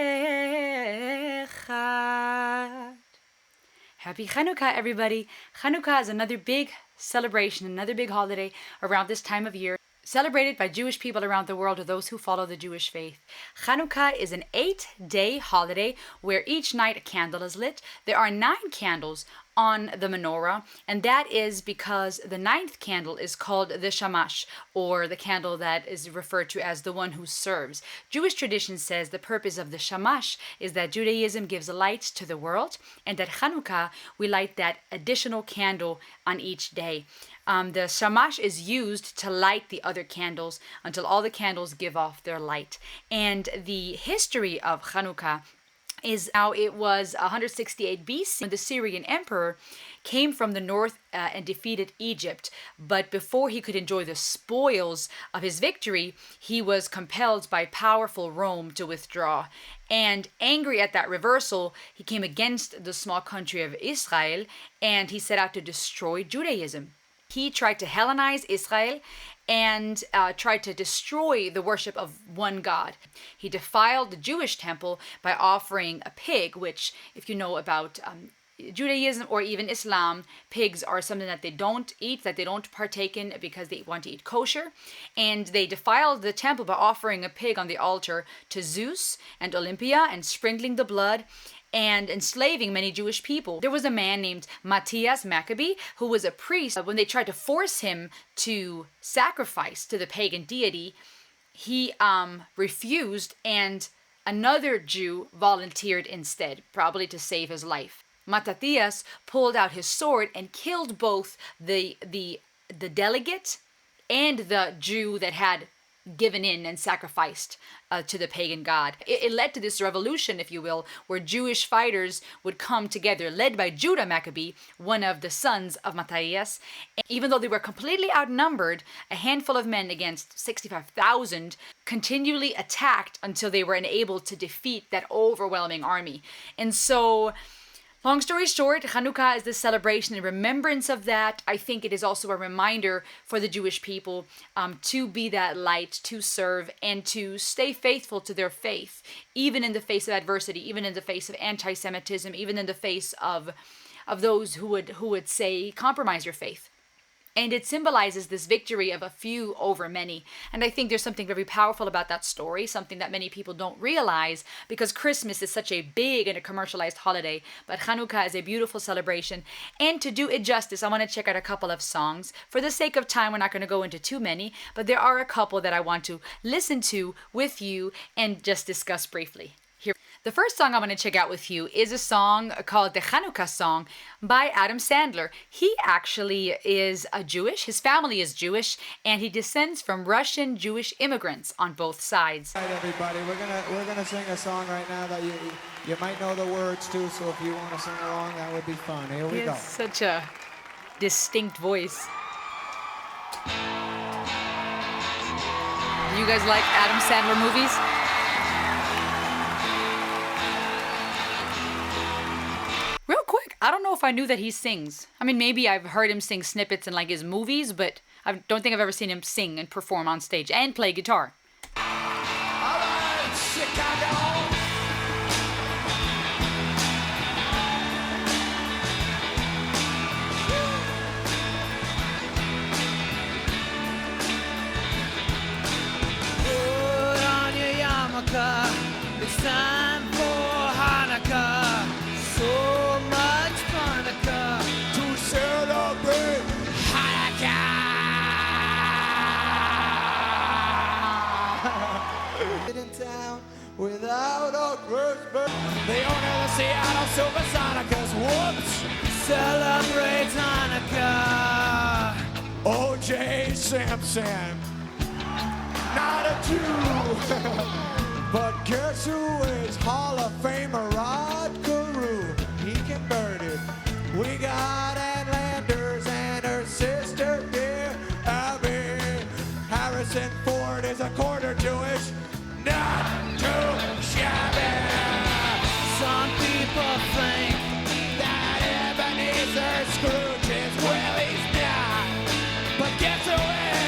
Happy Hanukkah, everybody. Hanukkah is another big celebration, another big holiday around this time of year, celebrated by Jewish people around the world or those who follow the Jewish faith. Hanukkah is an 8-day holiday where each night a candle is lit. There are 9 candles on the menorah, and that is because the 9th candle is called the shamash, or the candle that is referred to as the one who serves. Jewish tradition says the purpose of the shamash is that Judaism gives light to the world, and at Hanukkah we light that additional candle on each day. The shamash is used to light the other candles until all the candles give off their light. And the history of Hanukkah is how it was 168 BC when the Syrian emperor came from the north and defeated Egypt. But before he could enjoy the spoils of his victory, he was compelled by powerful Rome to withdraw. And angry at that reversal, he came against the small country of Israel and he set out to destroy Judaism. He tried to Hellenize Israel and tried to destroy the worship of one God. He defiled the Jewish temple by offering a pig, which, if you know about Judaism or even Islam, pigs are something that they don't eat, that they don't partake in because they want to eat kosher. And they defiled the temple by offering a pig on the altar to Zeus and Olympia and sprinkling the blood and enslaving many Jewish people. There was a man named Matthias Maccabee who was a priest. When they tried to force him to sacrifice to the pagan deity, he refused, and another Jew volunteered instead, probably to save his life. Matthias pulled out his sword and killed both the delegate and the Jew that had given in and sacrificed to the pagan god. It led to this revolution, if you will, where Jewish fighters would come together, led by Judah Maccabee, one of the sons of Matthias. And even though they were completely outnumbered, a handful of men against 65,000 continually attacked until they were unable to defeat that overwhelming army. And so, long story short, Hanukkah is the celebration in remembrance of that. I think it is also a reminder for the Jewish people to be that light, to serve, and to stay faithful to their faith, even in the face of adversity, even in the face of anti-Semitism, even in the face of those who would say, compromise your faith. And it symbolizes this victory of a few over many. And I think there's something very powerful about that story, something that many people don't realize, because Christmas is such a big and a commercialized holiday. But Hanukkah is a beautiful celebration. And to do it justice, I want to check out a couple of songs. For the sake of time, we're not going to go into too many, but there are a couple that I want to listen to with you and just discuss briefly. Here. The first song I'm going to check out with you is a song called the Hanukkah song by Adam Sandler. He actually is a Jewish, his family is Jewish, and he descends from Russian Jewish immigrants on both sides. All right, everybody, we're gonna sing a song right now that you might know the words to, so if you want to sing along, that would be fun. Here He we go. has such a distinct voice. You guys like Adam Sandler movies? Real quick, I don't know if I knew that he sings. I mean, maybe I've heard him sing snippets in like his movies, but I don't think I've ever seen him sing and perform on stage and play guitar. All right, Chicago. Put on your yarmulke, it's time for Hanukkah. So much Hanukkah to celebrate Hanukkah. In town without a Christmas. The owner of the Seattle Supersonicers, whoops, celebrates Hanukkah. O.J. Simpson, not a Jew. But guess who is Hall of Famer Rod Carew? He converted. We got Ann Landers and her sister dear Abby. Harrison Ford is a quarter Jewish, not too shabby. Some people think that Ebenezer Scrooge is Willie's not. But guess who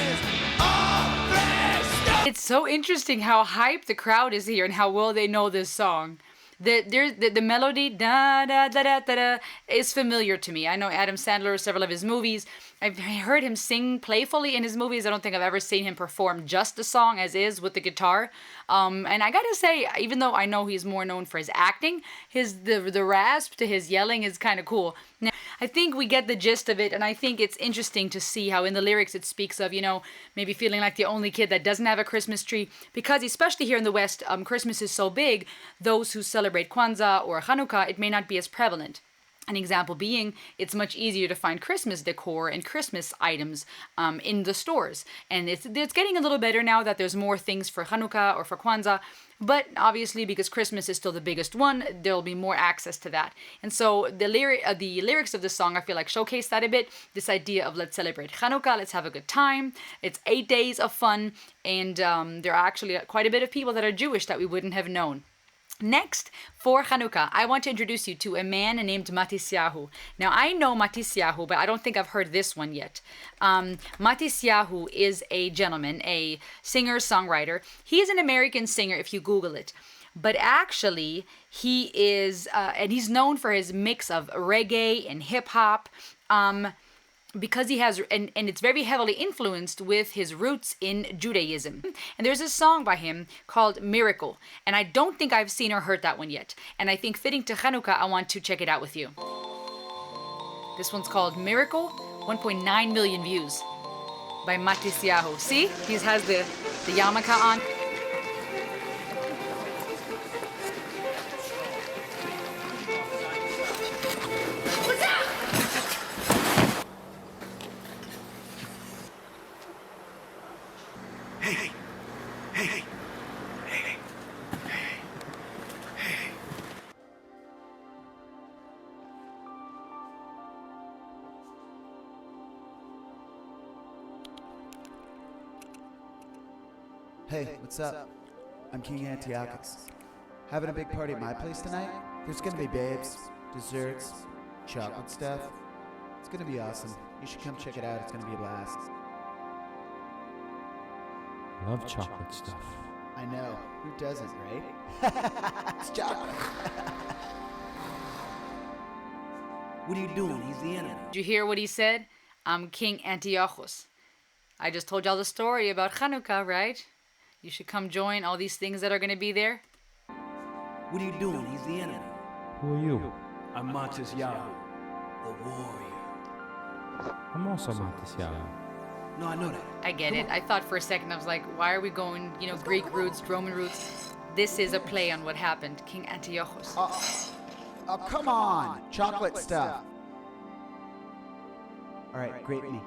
is? All flesh. It's so interesting how hyped the crowd is here and how well they know this song. The melody da da da da da da is familiar to me. I know Adam Sandler, several of his movies. I've heard him sing playfully in his movies. I don't think I've ever seen him perform just the song as is with the guitar. And I gotta say, even though I know he's more known for his acting, the rasp to his yelling is kind of cool. Now, I think we get the gist of it, and I think it's interesting to see how in the lyrics it speaks of, maybe feeling like the only kid that doesn't have a Christmas tree, because especially here in the West, Christmas is so big, those who celebrate Kwanzaa or Hanukkah, it may not be as prevalent. An example being, it's much easier to find Christmas decor and Christmas items in the stores. And it's getting a little better now that there's more things for Hanukkah or for Kwanzaa. But obviously, because Christmas is still the biggest one, there'll be more access to that. And so the lyrics of the song, I feel like, showcase that a bit. This idea of let's celebrate Hanukkah, let's have a good time. It's 8 days of fun. And there are actually quite a bit of people that are Jewish that we wouldn't have known. Next, for Hanukkah, I want to introduce you to a man named Matisyahu. Now, I know Matisyahu, but I don't think I've heard this one yet. Matisyahu is a gentleman, a singer-songwriter. He is an American singer if you Google it. But actually, he is, and he's known for his mix of reggae and hip-hop. Because he has, and it's very heavily influenced with his roots in Judaism. And there's a song by him called Miracle. And I don't think I've seen or heard that one yet. And I think fitting to Hanukkah, I want to check it out with you. This one's called Miracle, 1.9 million views by Matisyahu. See, he has the yarmulke on. Hey, what's up? I'm King Antiochus. Having a big party at my place tonight? There's gonna be babes, desserts, chocolate stuff. It's gonna be awesome. You should come check it out. It's gonna be a blast. Love chocolate stuff. I know. Who doesn't, right? It's chocolate. What are you doing? He's the enemy. Did you hear what he said? I'm King Antiochus. I just told y'all the story about Hanukkah, right? You should come join all these things that are going to be there. What are you doing? He's the enemy. Who are you? I'm Matisyahu, the warrior. I'm also Matisyahu. No, I know that. I get it. I thought for a second, I was like, why are we going, Greek roots, Roman roots? this is a play on what happened, King Antiochus. Oh, come on. Chocolate stuff. All right, great me.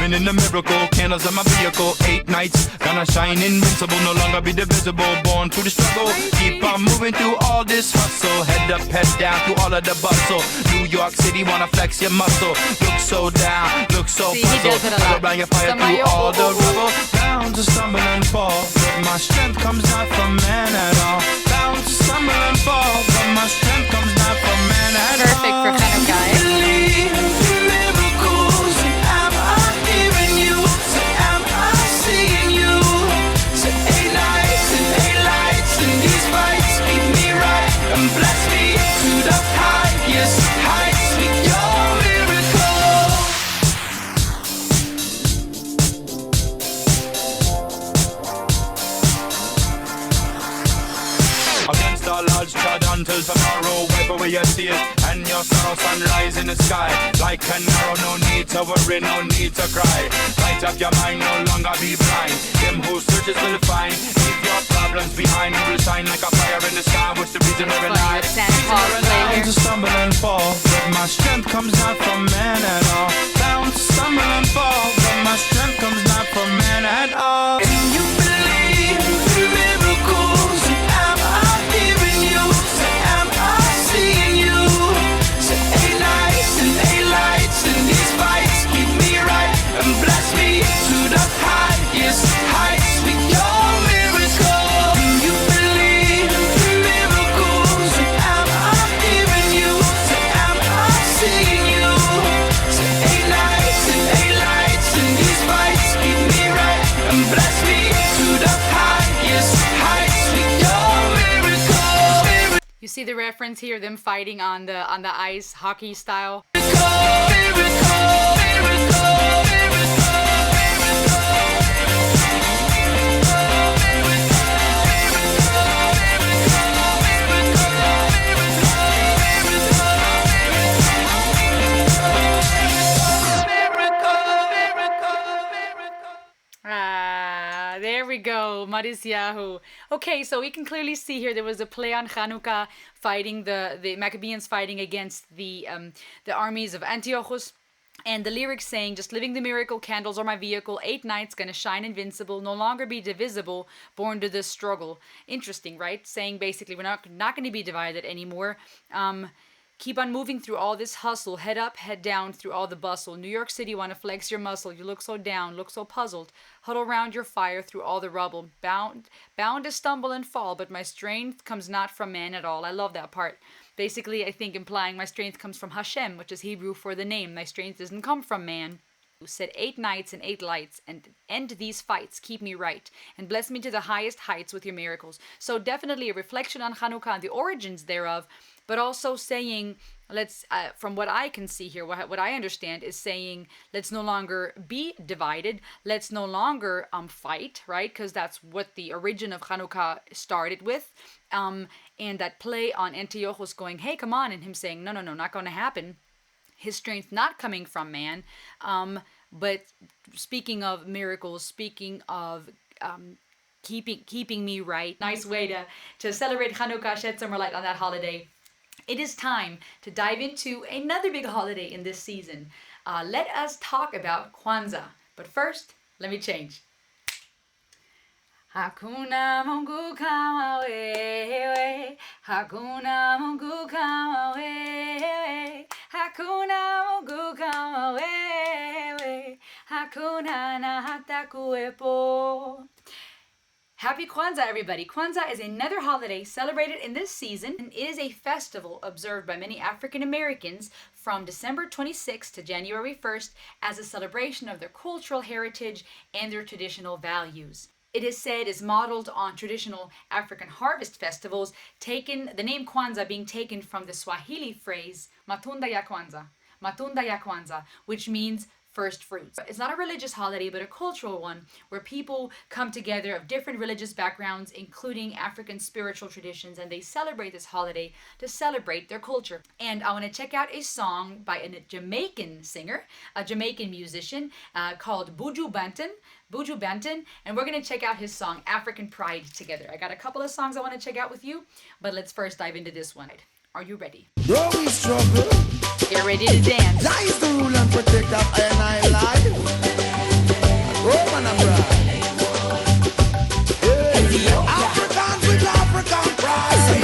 Living in the miracle, candles in my vehicle, 8 nights, gonna shine invincible, no longer be divisible, born through the struggle, keep on moving through all this hustle, head up, head down through all of the bustle, New York City wanna flex your muscle, look so down, look so puzzled, put around your fire through all the rubble, bound to stumble and fall, but my strength comes not from man at all, bound to stumble and fall, but my strength comes not from man at all. Perfect for Hanukkah. Bless me to the highest heights with your miracle. Against all odds, trod until tomorrow. Wipe away your tears and your sorrow. Sunrise in the sky like an arrow. No need to worry, no need to cry. Light up your mind, no longer be blind. Him who searches will find. Leave your problems behind. You will shine like a fire in the sky. What's the reason we're alive? Bound to stumble and fall, but my strength comes not from man at all. Bound to stumble and fall, but my strength comes not from man at all. Do you believe in miracles? Am I hearing you? Am I seeing you? Say 8 nights and 8 lights and these fights keep me right and bless me to the highest heights with your miracle. Do you believe in miracles? Am I hearing you? Say, am I seeing you? Say 8 nights and 8 lights and these fights keep me right and bless me to the highest heights with your miracle. You see the reference here, them fighting on the ice, hockey style. There we go, Marisyahu. Okay, so we can clearly see here there was a play on Hanukkah fighting the Maccabeans fighting against the armies of Antiochus. And the lyrics saying, just living the miracle, candles are my vehicle, 8 nights, gonna shine invincible, no longer be divisible, born to this struggle. Interesting, right? Saying basically we're not gonna be divided anymore. Keep on moving through all this hustle, head up, head down through all the bustle. New York City wanna flex your muscle, you look so down, look so puzzled. Huddle round your fire through all the rubble. Bound to stumble and fall, but my strength comes not from man at all. I love that part. Basically, I think implying my strength comes from Hashem, which is Hebrew for the name. My strength doesn't come from man. Who said 8 nights and 8 lights, and end these fights, keep me right, and bless me to the highest heights with your miracles. So definitely a reflection on Hanukkah and the origins thereof, but also saying, let's, from what I can see here, what I understand is saying, let's no longer be divided, let's no longer fight, right? Because that's what the origin of Hanukkah started with. And that play on Antiochus going, hey, come on, and him saying, no, not going to happen. His strength not coming from man, but speaking of miracles, speaking of keeping me right. Nice way to celebrate Hanukkah, shed some more light on that holiday. It is time to dive into another big holiday in this season. Let us talk about Kwanzaa. But first, let me change. Hakuna Mungu kama wewe, hakuna Mungu kama wewe, hakuna Mungu kama wewe, hakuna na hata kuwepo. Happy Kwanzaa, everybody. Kwanzaa is another holiday celebrated in this season and is a festival observed by many African Americans from December 26th to January 1st as a celebration of their cultural heritage and their traditional values. It is said is modeled on traditional African harvest festivals, the name Kwanzaa being taken from the Swahili phrase Matunda ya Kwanzaa, which means first fruits. It's not a religious holiday, but a cultural one where people come together of different religious backgrounds, including African spiritual traditions, and they celebrate this holiday to celebrate their culture. And I want to check out a song by a Jamaican singer, a Jamaican musician called Buju Banton, and we're going to check out his song African Pride together. I got a couple of songs I want to check out with you, but let's first dive into this one. Are you ready? Growing struggle. You're ready to dance. Lies the rule and protect of I and I life. Oh, man, I'm right. Africans with African pride.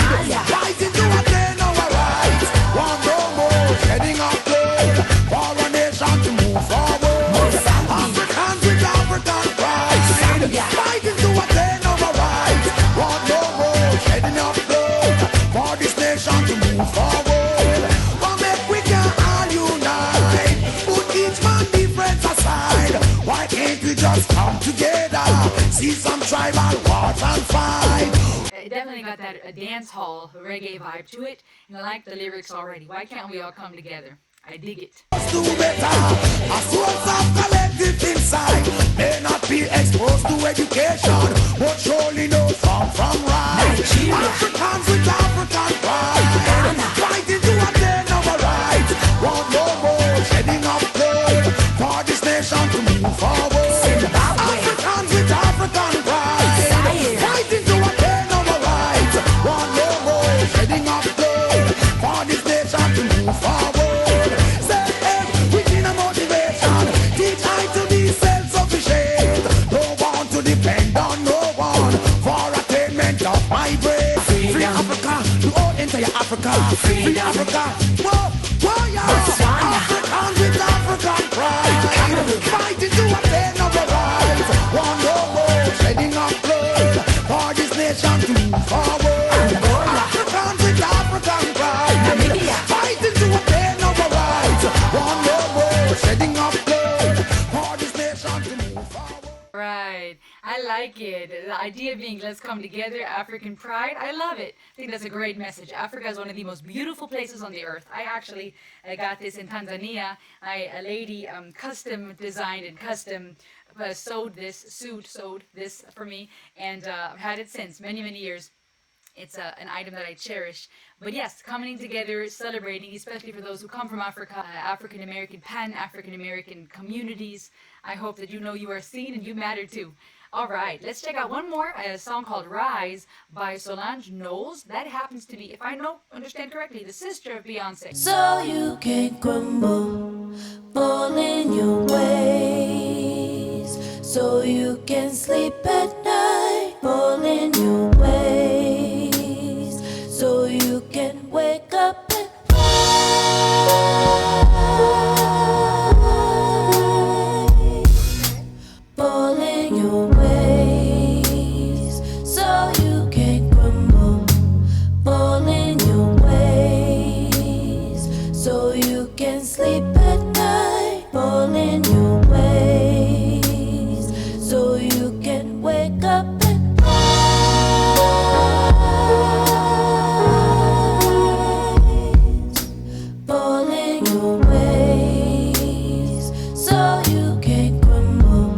Fighting to attain our rights. Want no more shedding of blood for a nation to move forward. Africans with African pride. Fighting to attain our rights. Want no more shedding of blood for this nation to move forward. But make we can all unite. Put each man difference aside. Why can't we just come together? See some tribal wars and fight. It definitely got that dance hall reggae vibe to it, and I like the lyrics already. Why can't we all come together? I dig it. Do better. A source of collective insight may not be exposed to education, but surely know from right. Africans with African pride, fighting to attain our rights. Want no more shedding of blood for this nation to move forward. Africans with African pride, fighting to attain our rights. Want no more shedding of blood for this nation to move forward. Depend on no one for attainment of my brain. Free Africa, to all entire Africa. Free Africa, whoa, yeah. Africans with African pride, fighting to attain our rights. Want no more shedding of blood for this nation to move forward. Africans with African pride, fighting to attain our rights. Want no more shedding of blood for this nation to move forward. Right. I like it. The idea being let's come together, African pride. I love it. I think that's a great message. Africa is one of the most beautiful places on the earth. I actually got this in Tanzania. A lady custom designed and custom sewed this for me, and I've had it since many years. It's an item that I cherish. But yes, coming together, celebrating, especially for those who come from Africa, African American, Pan-African American communities. I hope that you know you are seen and you matter too. All right, let's check out one more, a song called Rise by Solange Knowles. That happens to be, if I understand correctly, the sister of Beyonce. So you can crumble, fall in your ways. So you can sleep at night, fall in your ways. So you can wake up and rise, fall in your ways. So you can crumble, fall in your ways. So you can sleep at night, fall in your ways. So you can wake up and rise, fall in your ways. So you can crumble,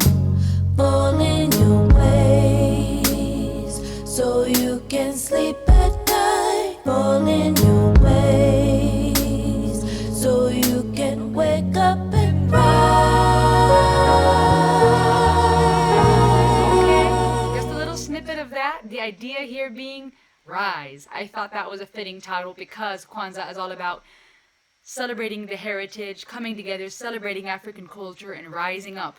fall in your ways. So you can sleep at night, fall in your ways. So you can wake up and rise. Just a little snippet of that. The idea here being rise. I thought that was a fitting title because Kwanzaa is all about celebrating the heritage, coming together, celebrating African culture, and rising up,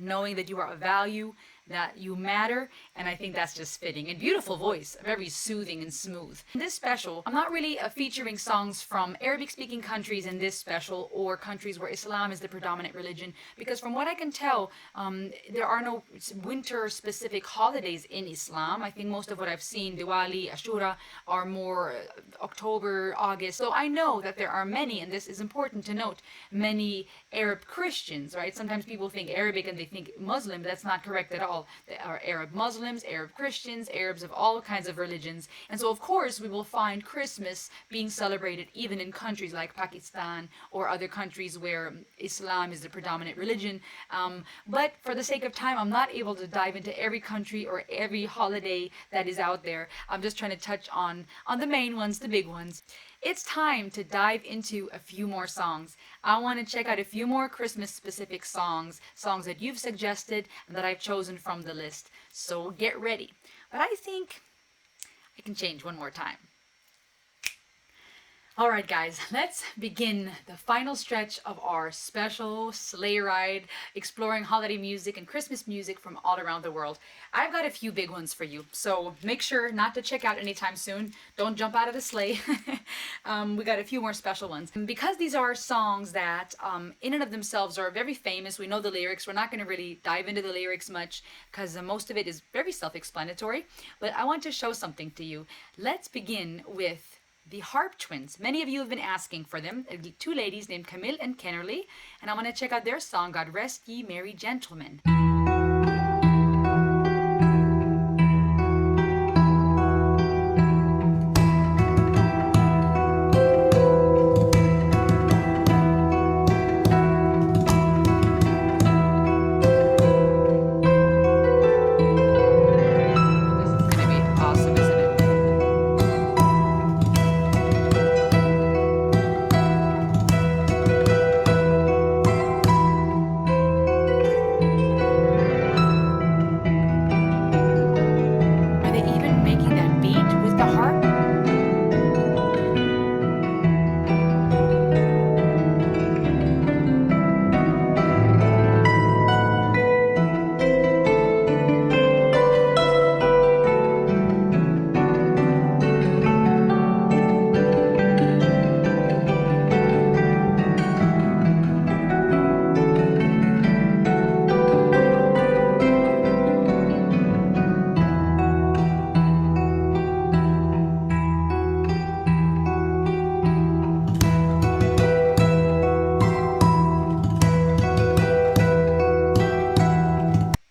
knowing that you are of value, that you matter, and I think that's just fitting. And beautiful voice, very soothing and smooth. In this special, I'm not really featuring songs from Arabic-speaking countries in this special, or countries where Islam is the predominant religion, because from what I can tell, there are no winter-specific holidays in Islam. I think most of what I've seen, Diwali, Ashura, are more October, August. So I know that there are many, and this is important to note, many Arab Christians, right? Sometimes people think Arabic and they think Muslim, but that's not correct at all. all are Arab Muslims, Arab Christians, Arabs of all kinds of religions. And so, of course, we will find Christmas being celebrated even in countries like Pakistan or other countries where Islam is the predominant religion. But for the sake of time, I'm not able to dive into every country or every holiday that is out there. I'm just trying to touch on the main ones, the big ones. It's time to dive into a few more songs. I want to check out a few more Christmas specific songs that you've suggested and that I've chosen from the list. So get ready. But I think I can change one more time. All right, guys, let's begin the final stretch of our special sleigh ride, exploring holiday music and Christmas music from all around the world. I've got a few big ones for you, so make sure not to check out anytime soon. Don't jump out of the sleigh. We got a few more special ones. And because these are songs that, in and of themselves, are very famous, we know the lyrics. We're not going to really dive into the lyrics much because most of it is very self-explanatory. But I want to show something to you. Let's begin with the Harp twins. Many of you have been asking for them. Two ladies named Camille and Kennerly. And I want to check out their song, God Rest Ye Merry Gentlemen.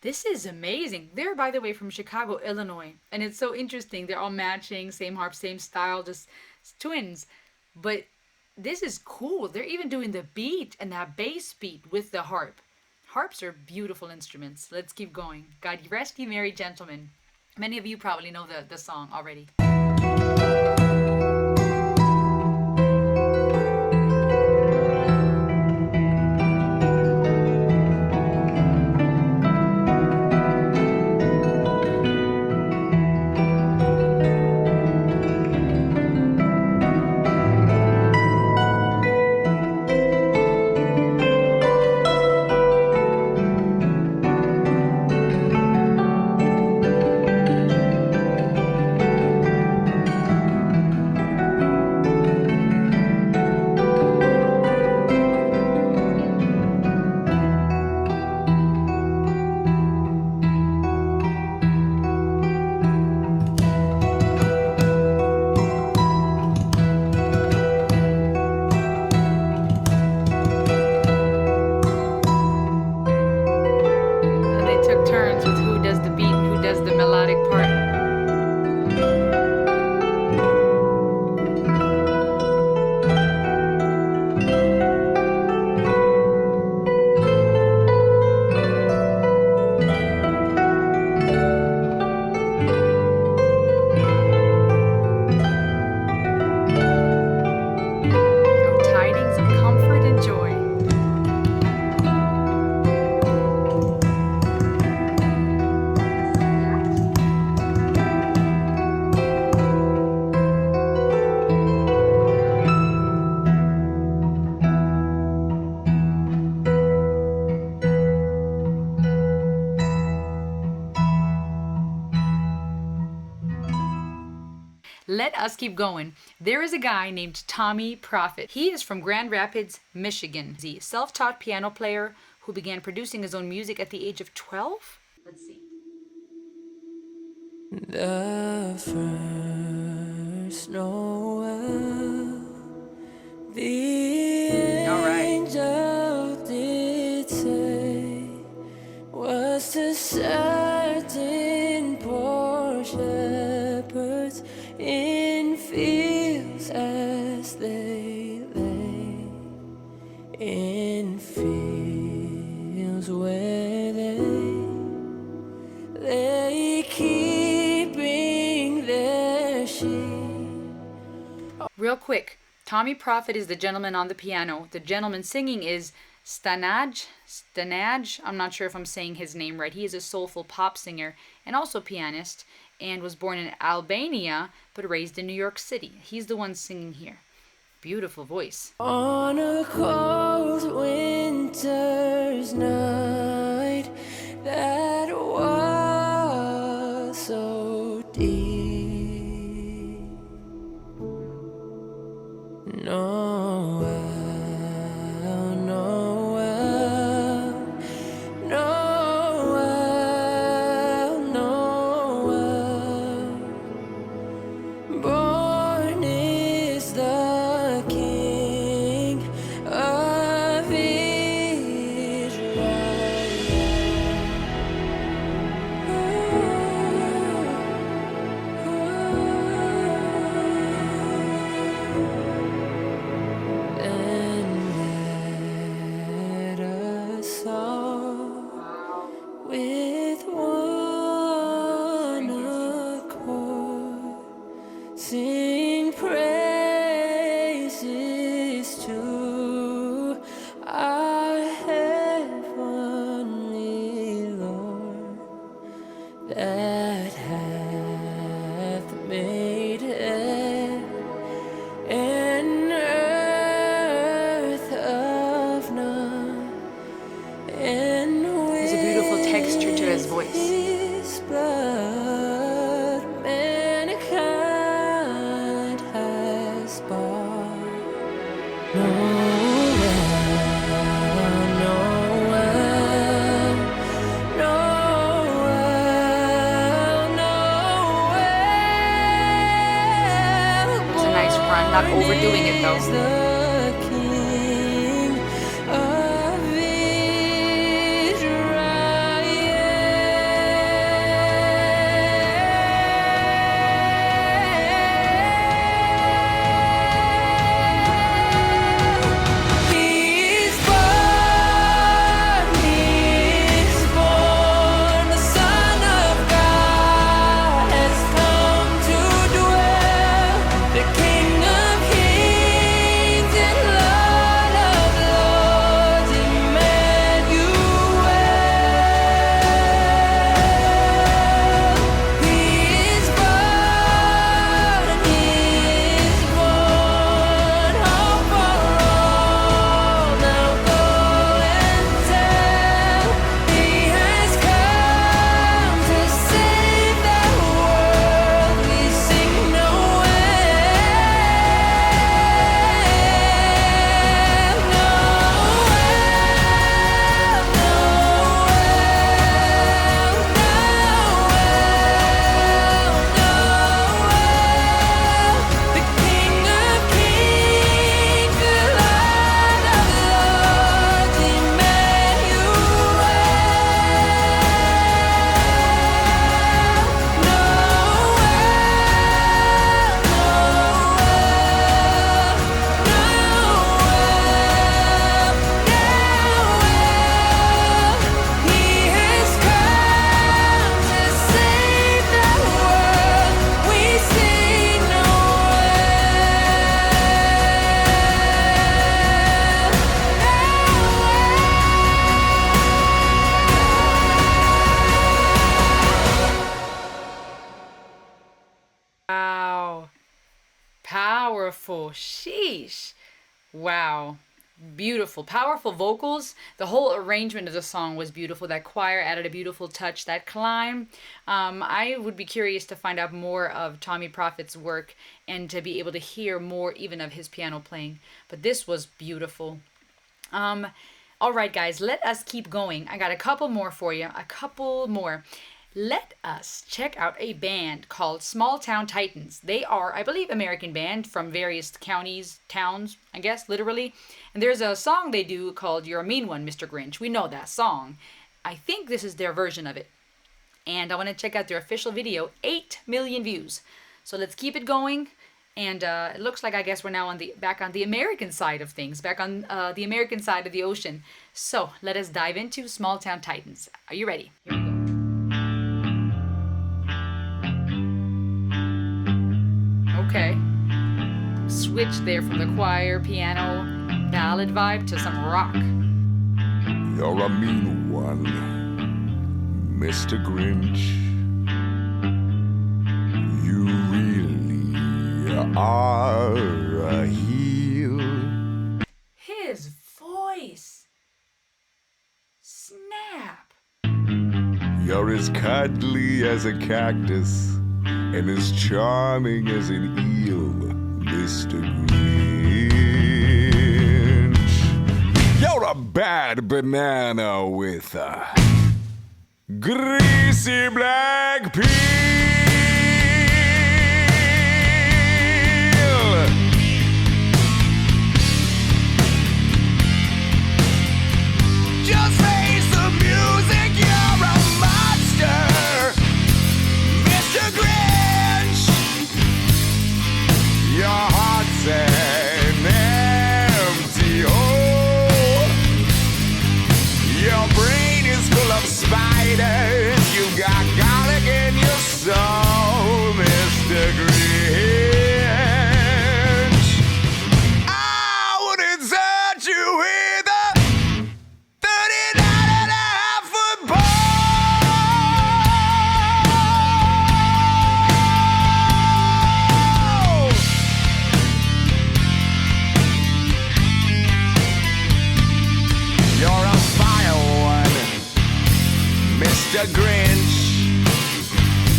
This is amazing. They're, by the way, from Chicago, Illinois. And it's so interesting. They're all matching, same harp, same style, just twins. But this is cool. They're even doing the beat and that bass beat with the harp. Harps are beautiful instruments. Let's keep going. God Rest Ye Merry Gentlemen. Many of you probably know the song already. Let us keep going. There is a guy named Tommy Profit. He is from Grand Rapids, Michigan. He's a self-taught piano player who began producing his own music at the age of 12. Let's see. The first Noel, the angel did say, was to say Real quick, Tommy Prophet is the gentleman on the piano. The gentleman singing is Stanaj. I'm not sure if I'm saying his name right. He is a soulful pop singer and also pianist, and was born in Albania but raised in New York City. He's the one singing here. Beautiful voice. On a cold winter's night that was so deep, Noel, Noel, Noel, Noel, born is the King of Israel. And let us all with one accord sing praises to our heavenly Lord that hath made heaven and earth of none, and There's a beautiful texture to his voice. his blood mankind has bought. Noel, Noel, Noel, Noel. That's a nice run, not overdoing it though. The King of Israel. He is born, the Son of God has come to dwell, the King of kings and Lord of lords, Emmanuel. He is born, hope for all. Now go and tell, he has come to save the world. We sing the King of kings, the Lord of lords, He has come to save the world. We sing Wow. Powerful. Sheesh. Wow. Beautiful. Powerful vocals. The whole arrangement of the song was beautiful. That choir added a beautiful touch. That climb. I would be curious to find out more of Tommy Prophet's work and to be able to hear more even of his piano playing. But this was beautiful. All right, guys, let us keep going. I got a couple more for you. A couple more. Let us check out a band called Small Town Titans. They are, I believe, American band from various counties, towns, I guess, literally. And there's a song they do called You're a Mean One, Mr. Grinch. We know that song. I think this is their version of it. And I want to check out their official video, 8 million views. So let's keep it going. And it looks like, I guess, we're now back on the American side of things, back on the American side of the ocean. So let us dive into Small Town Titans. Are you ready? Here we go. Okay. switch there from the choir, piano, ballad vibe to some rock. You're a mean one, Mr. Grinch. You really are a heel. His voice. Snap. You're as cuddly as a cactus and as charming as an eel, Mr. Grinch. You're a bad banana with a greasy black peel. Just face the music, you're a monster, Mr. Grinch. Your heart's an empty hole. Your brain is full of spiders. You got garlic in your soul, Mr. Grinch. I wouldn't touch you with a 39.5-foot pole. You're a vile one, Mr. Grinch.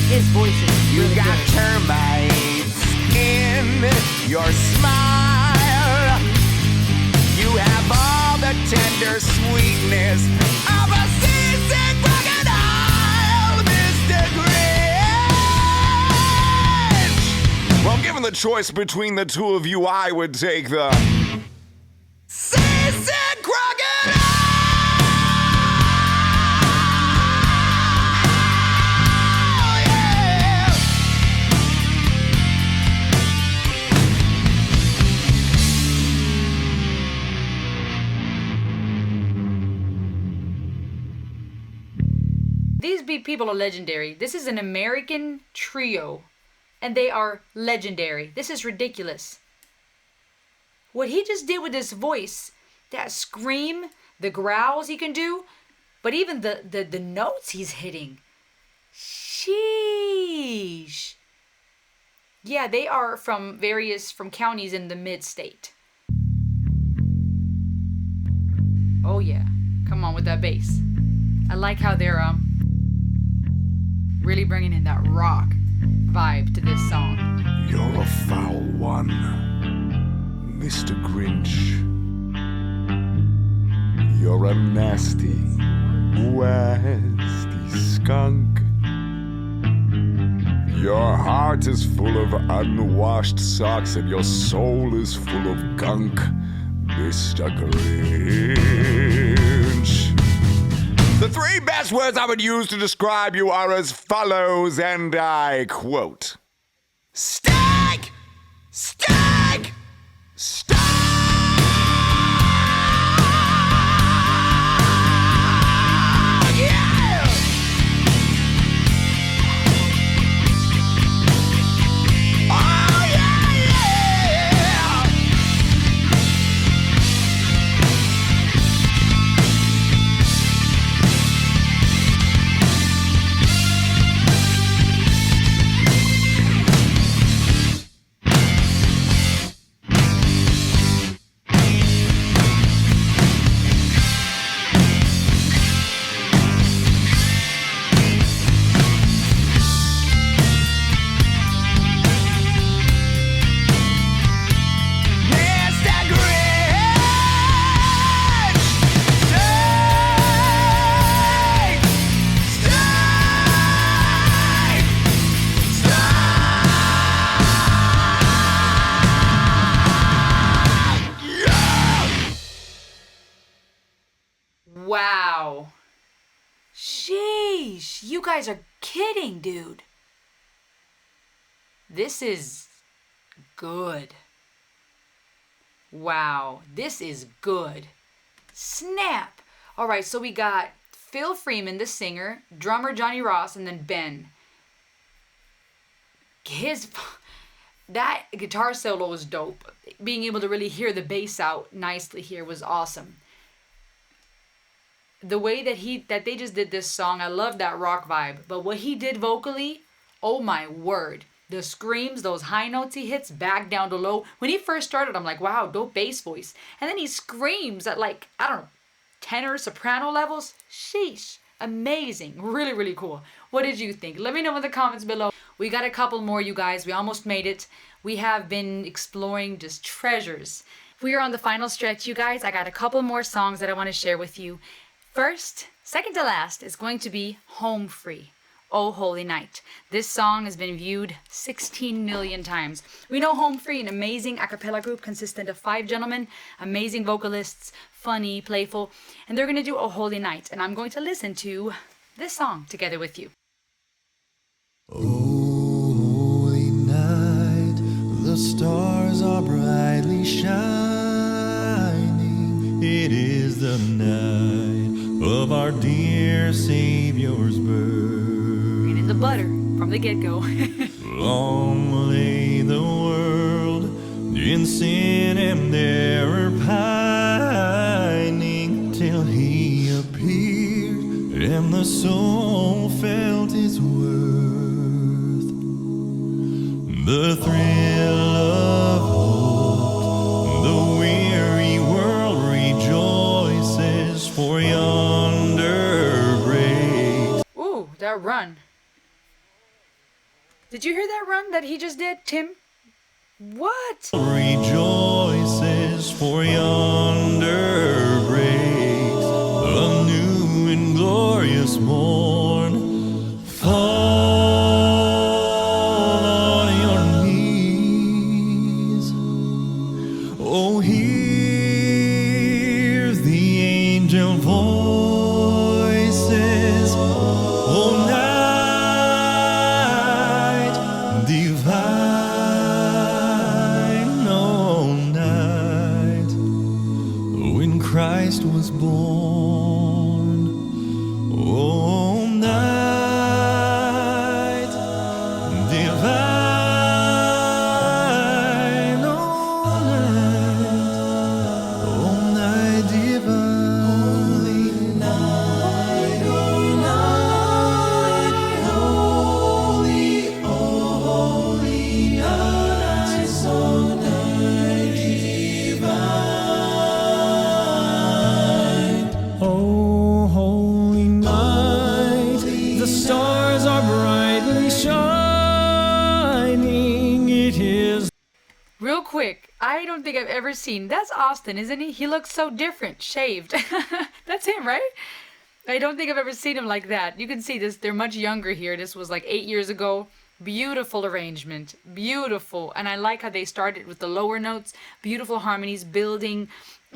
His voice is You really got good. termites in your smile. You have all the tender sweetness of a seasick crocodile, Mr. Grinch. Well, given the choice between the two of you, I would take the Seasick crocodile! Yeah! These people are legendary. This is an American trio, and they are legendary. This is ridiculous. What he just did with his voice, that scream, the growls he can do, but even the notes he's hitting. Sheesh. Yeah, they are from counties in the mid-state. Oh yeah, come on with that bass. I like how they're really bringing in that rock vibe to this song. You're a foul one, Mr. Grinch. You're a nasty, wasty skunk. Your heart is full of unwashed socks and your soul is full of gunk, Mr. Grinch. The three best words I would use to describe you are as follows, and I quote: Stank! Stank! Stank! Yeah! Oh, yeah, yeah! Mr. Grinch! Stank! Stank! Stank! Yeah! Wow. Sheesh. You guys are kidding, dude. This is good. Wow. This is good. Snap. All right, so we got Phil Freeman, the singer, drummer Johnny Ross, and then Ben. that guitar solo was dope. Being able to really hear the bass out nicely here was awesome. The way that they just did this song, I love that rock vibe. But what he did vocally, oh my word. The screams, those high notes he hits back down to low. When he first started, I'm like, wow, dope bass voice. And then he screams at like, I don't know, tenor, soprano levels. Sheesh. Amazing. Really, really cool. What did you think? Let me know in the comments below. We got a couple more, you guys. We almost made it. We have been exploring just treasures. We are on the final stretch, you guys. I got a couple more songs that I want to share with you. First, second to last, is going to be Home Free. Oh Holy Night. This song has been viewed 16 million times. We know Home Free, an amazing a cappella group consistent of 5 gentlemen, amazing vocalists, funny, playful, and they're going to do Oh Holy Night, and I'm going to listen to this song together with you. Holy night, the stars are brightly shining. It is the night of our dear Savior's birth. The butter from the get-go. Long lay the world in sin and error pining, till he appeared and the soul felt its worth. The thrill of hope, the weary world rejoices, for yonder breaks. Ooh, that run. Did you hear that run that he just did, Tim? What? Rejoices, for yonder breaks a new and glorious morn. Fall on your knees. Oh, hear the angel voices. Oh, divine, all night, when Christ was born, all night, divine, all night, divine, holy night, holy night, holy, oh, holy night, so night divine. Oh, holy night, the stars are brightly shining. It is. Real quick, I don't think I've ever seen. That's Austin, isn't he? He looks so different, shaved. That's him, right? I don't think I've ever seen him like that. You can see this. They're much younger here. This was like 8 years ago. Beautiful arrangement. Beautiful. And I like how they started with the lower notes. Beautiful harmonies, building,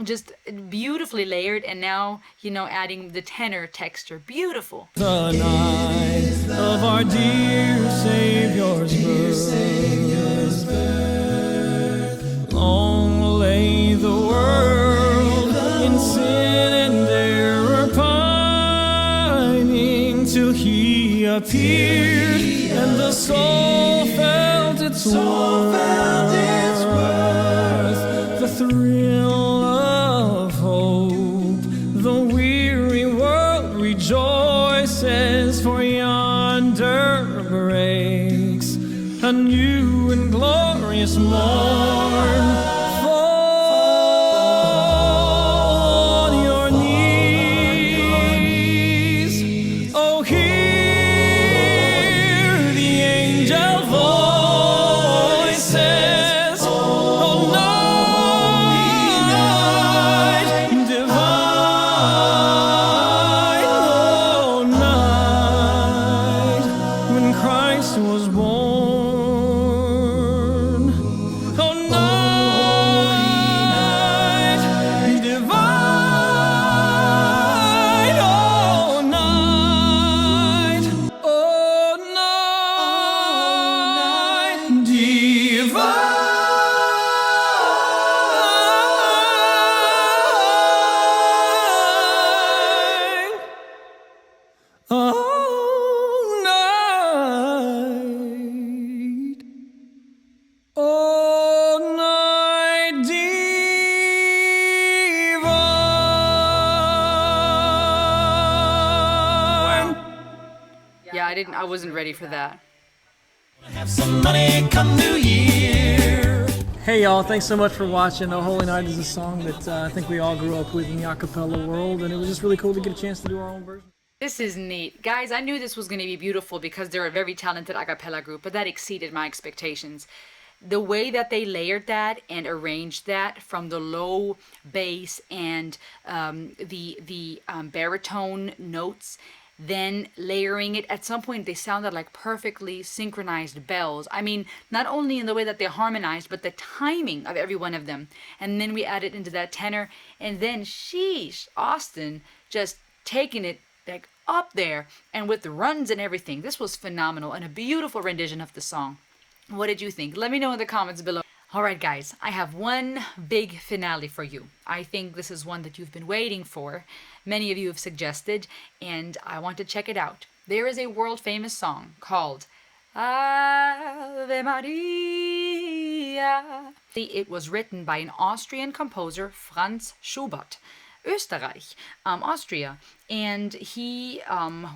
just beautifully layered. And now, you know, adding the tenor texture. Beautiful. The night of our dear Savior's birth. Long lay the world in sin and error pining, till he appeared and the soul felt its worth. The thrill of hope, the weary world rejoices, for yonder breaks a new and glorious morn. Fall on your knees. Oh, hear the angel voices. Oh, night divine, oh, night when Christ was born. Oh, I wasn't ready for that. Have some money come New Year. Hey y'all, thanks so much for watching. Oh Holy Night is a song that I think we all grew up with in the acapella world, and it was just really cool to get a chance to do our own version. This is neat. Guys, I knew this was going to be beautiful because they're a very talented a cappella group, but that exceeded my expectations. The way that they layered that and arranged that from the low bass and the baritone notes, then layering it, at some point they sounded like perfectly synchronized bells. I mean, not only in the way that they harmonized, but the timing of every one of them. And then we added into that tenor, and then sheesh, Austin just taking it like up there and with the runs and everything. This was phenomenal and a beautiful rendition of the song. What did you think? Let me know in the comments below. Alright guys, I have one big finale for you. I think this is one that you've been waiting for. Many of you have suggested, and I want to check it out. There is a world famous song called Ave Maria. It was written by an Austrian composer, Franz Schubert. Österreich, Austria, and he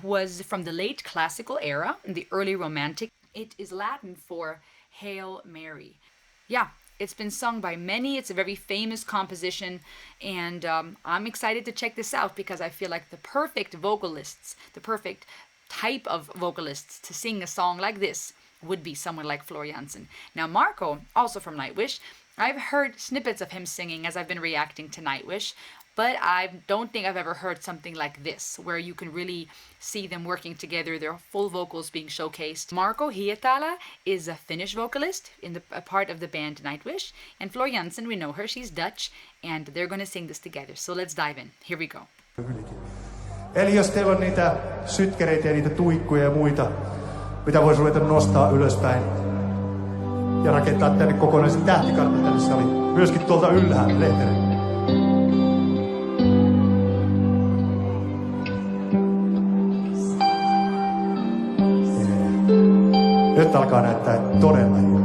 was from the late classical era, the early romantic. It is Latin for Hail Mary. Yeah, it's been sung by many. It's a very famous composition, and I'm excited to check this out because I feel like the perfect vocalists, the perfect type of vocalists to sing a song like this would be someone like Floor Jansen. Now Marco, also from Nightwish, I've heard snippets of him singing as I've been reacting to Nightwish, but I don't think I've ever heard something like this, where you can really see them working together, their full vocals being showcased. Marco Hietala is a Finnish vocalist in a part of the band Nightwish, and Floor Jansen, we know her, she's Dutch, and they're gonna sing this together. So let's dive in. Here we go. Eli jos teillä on niitä sytkereitä ja niitä tuikkuja ja muita, mitä voisi ruveta nostaa ylöspäin ja rakentaa tänne kokonaisen tähtikartan tänne saliin. Myöskin tuolta ylhäältä, Lehterä. Nyt alkaa näyttää todella hyvältä.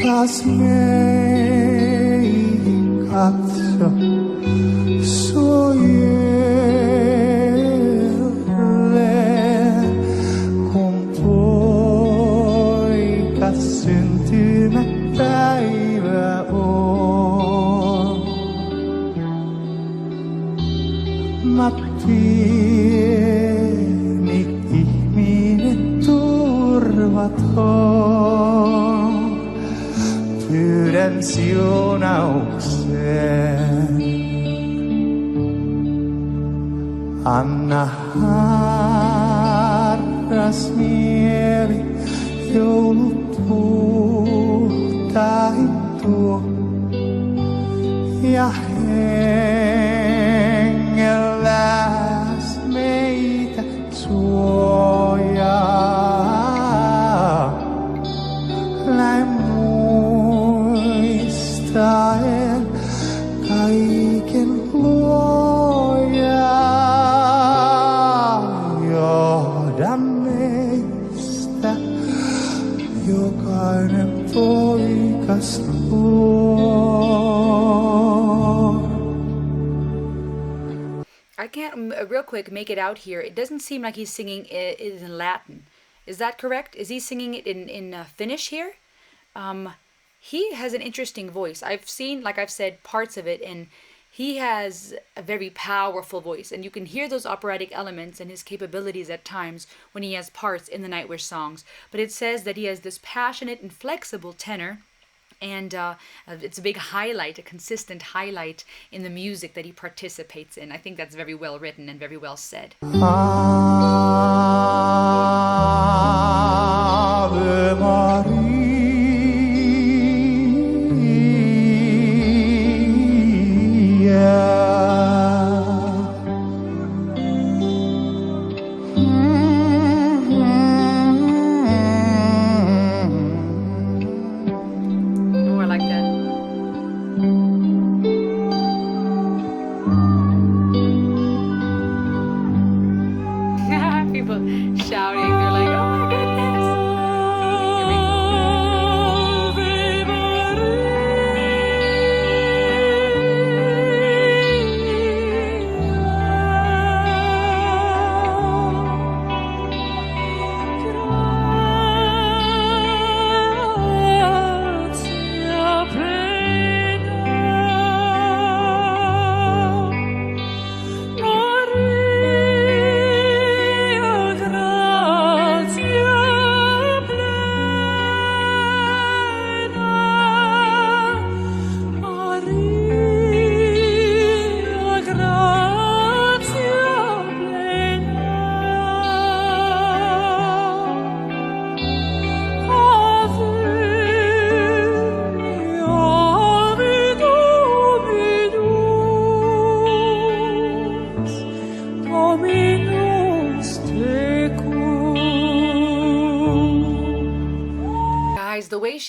Taas meihin katso, suojelen, kun poikas syntymäpäivä on. Mä pieni ihminen turvaton. Pyydän siunauksen. Anna harras mieli joulupuhtain tuo ja hengelläs meitä suojaa. Muistaen kaiken luojaa, johda meistä jokainen poikas luo. I can't, real quick, make it out here. It doesn't seem like he's singing it in Latin. Is that correct? Is he singing it in Finnish here? He has an interesting voice. I've seen, like I've said, parts of it, and he has a very powerful voice, and you can hear those operatic elements and his capabilities at times when he has parts in the Nightwish songs. But it says that he has this passionate and flexible tenor, and it's a big highlight, a consistent highlight in the music that he participates in. I think that's very well written and very well said. Ave Maria.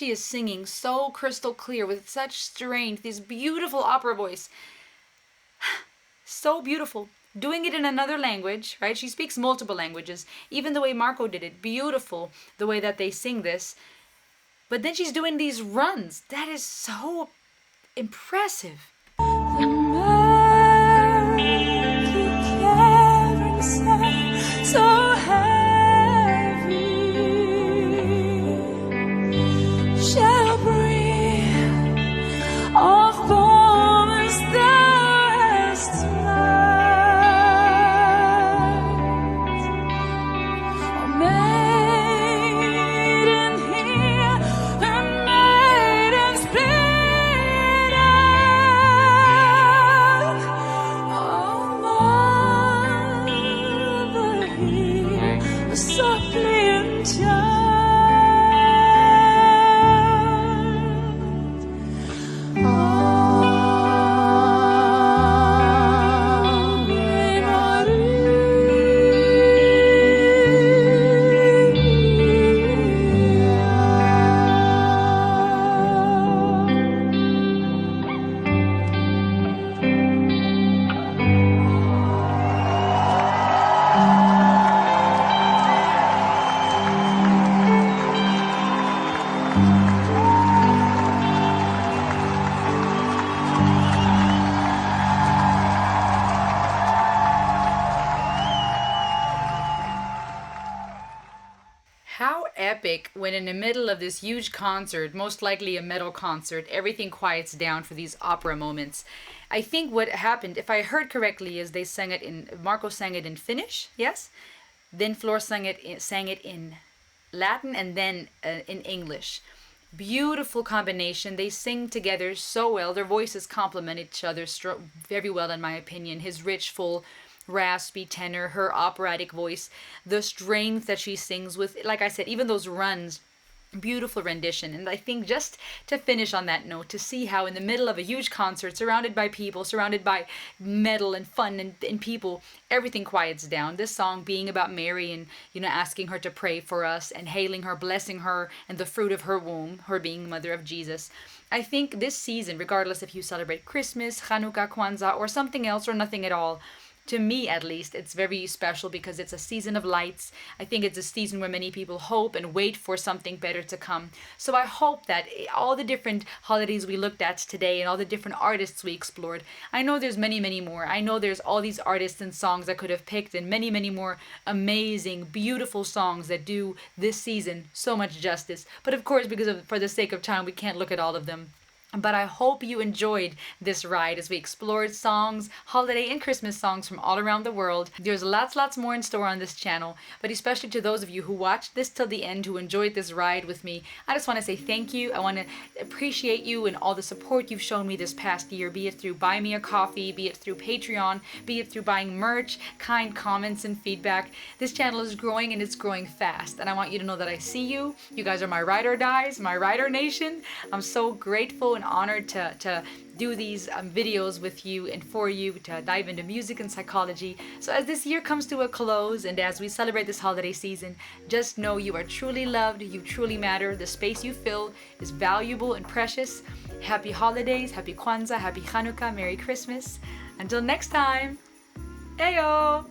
she is singing so crystal clear with such strength, this beautiful opera voice. So beautiful. Doing it in another language, right? She speaks multiple languages. Even the way Marco did it, beautiful, the way that they sing this. But then she's doing these runs. That is so impressive. So heavy shall breathe of thorns thou hast light. Oh, maiden, hear the maiden's pleading. Oh, mother, hear softly and child. How epic when in the middle of this huge concert, most likely a metal concert, everything quiets down for these opera moments. I think what happened, if I heard correctly, is they sang it in, Marco sang it in Finnish, yes? Then Flor sang it in Latin and then in English. Beautiful combination. They sing together so well. Their voices complement each other very well, in my opinion. His rich, full, raspy tenor, her operatic voice, the strength that she sings with, like I said, even those runs, beautiful rendition. And I think just to finish on that note, to see how in the middle of a huge concert, surrounded by people, surrounded by metal and fun and people, everything quiets down. This song being about Mary and, asking her to pray for us and hailing her, blessing her and the fruit of her womb, her being mother of Jesus. I think this season, regardless if you celebrate Christmas, Hanukkah, Kwanzaa, or something else or nothing at all, to me at least, it's very special because it's a season of lights. I think it's a season where many people hope and wait for something better to come. So I hope that all the different holidays we looked at today and all the different artists we explored, I know there's many, many more. I know there's all these artists and songs I could have picked and many, many more amazing, beautiful songs that do this season so much justice. But of course, for the sake of time, we can't look at all of them. But I hope you enjoyed this ride as we explored songs, holiday and Christmas songs from all around the world. There's lots more in store on this channel, but especially to those of you who watched this till the end, who enjoyed this ride with me, I just want to say thank you. I want to appreciate you and all the support you've shown me this past year, be it through Buy Me a Coffee, be it through Patreon, be it through buying merch, kind comments and feedback. This channel is growing and it's growing fast, and I want you to know that I see you. You guys are my ride or dies, my rider nation. I'm so grateful and honored to do these videos with you and for you, to dive into music and psychology. So as this year comes to a close and as we celebrate this holiday season, just know you are truly loved, you truly matter, the space you fill is valuable and precious. Happy holidays, happy Kwanzaa, happy Hanukkah, Merry Christmas. Until next time, ayo!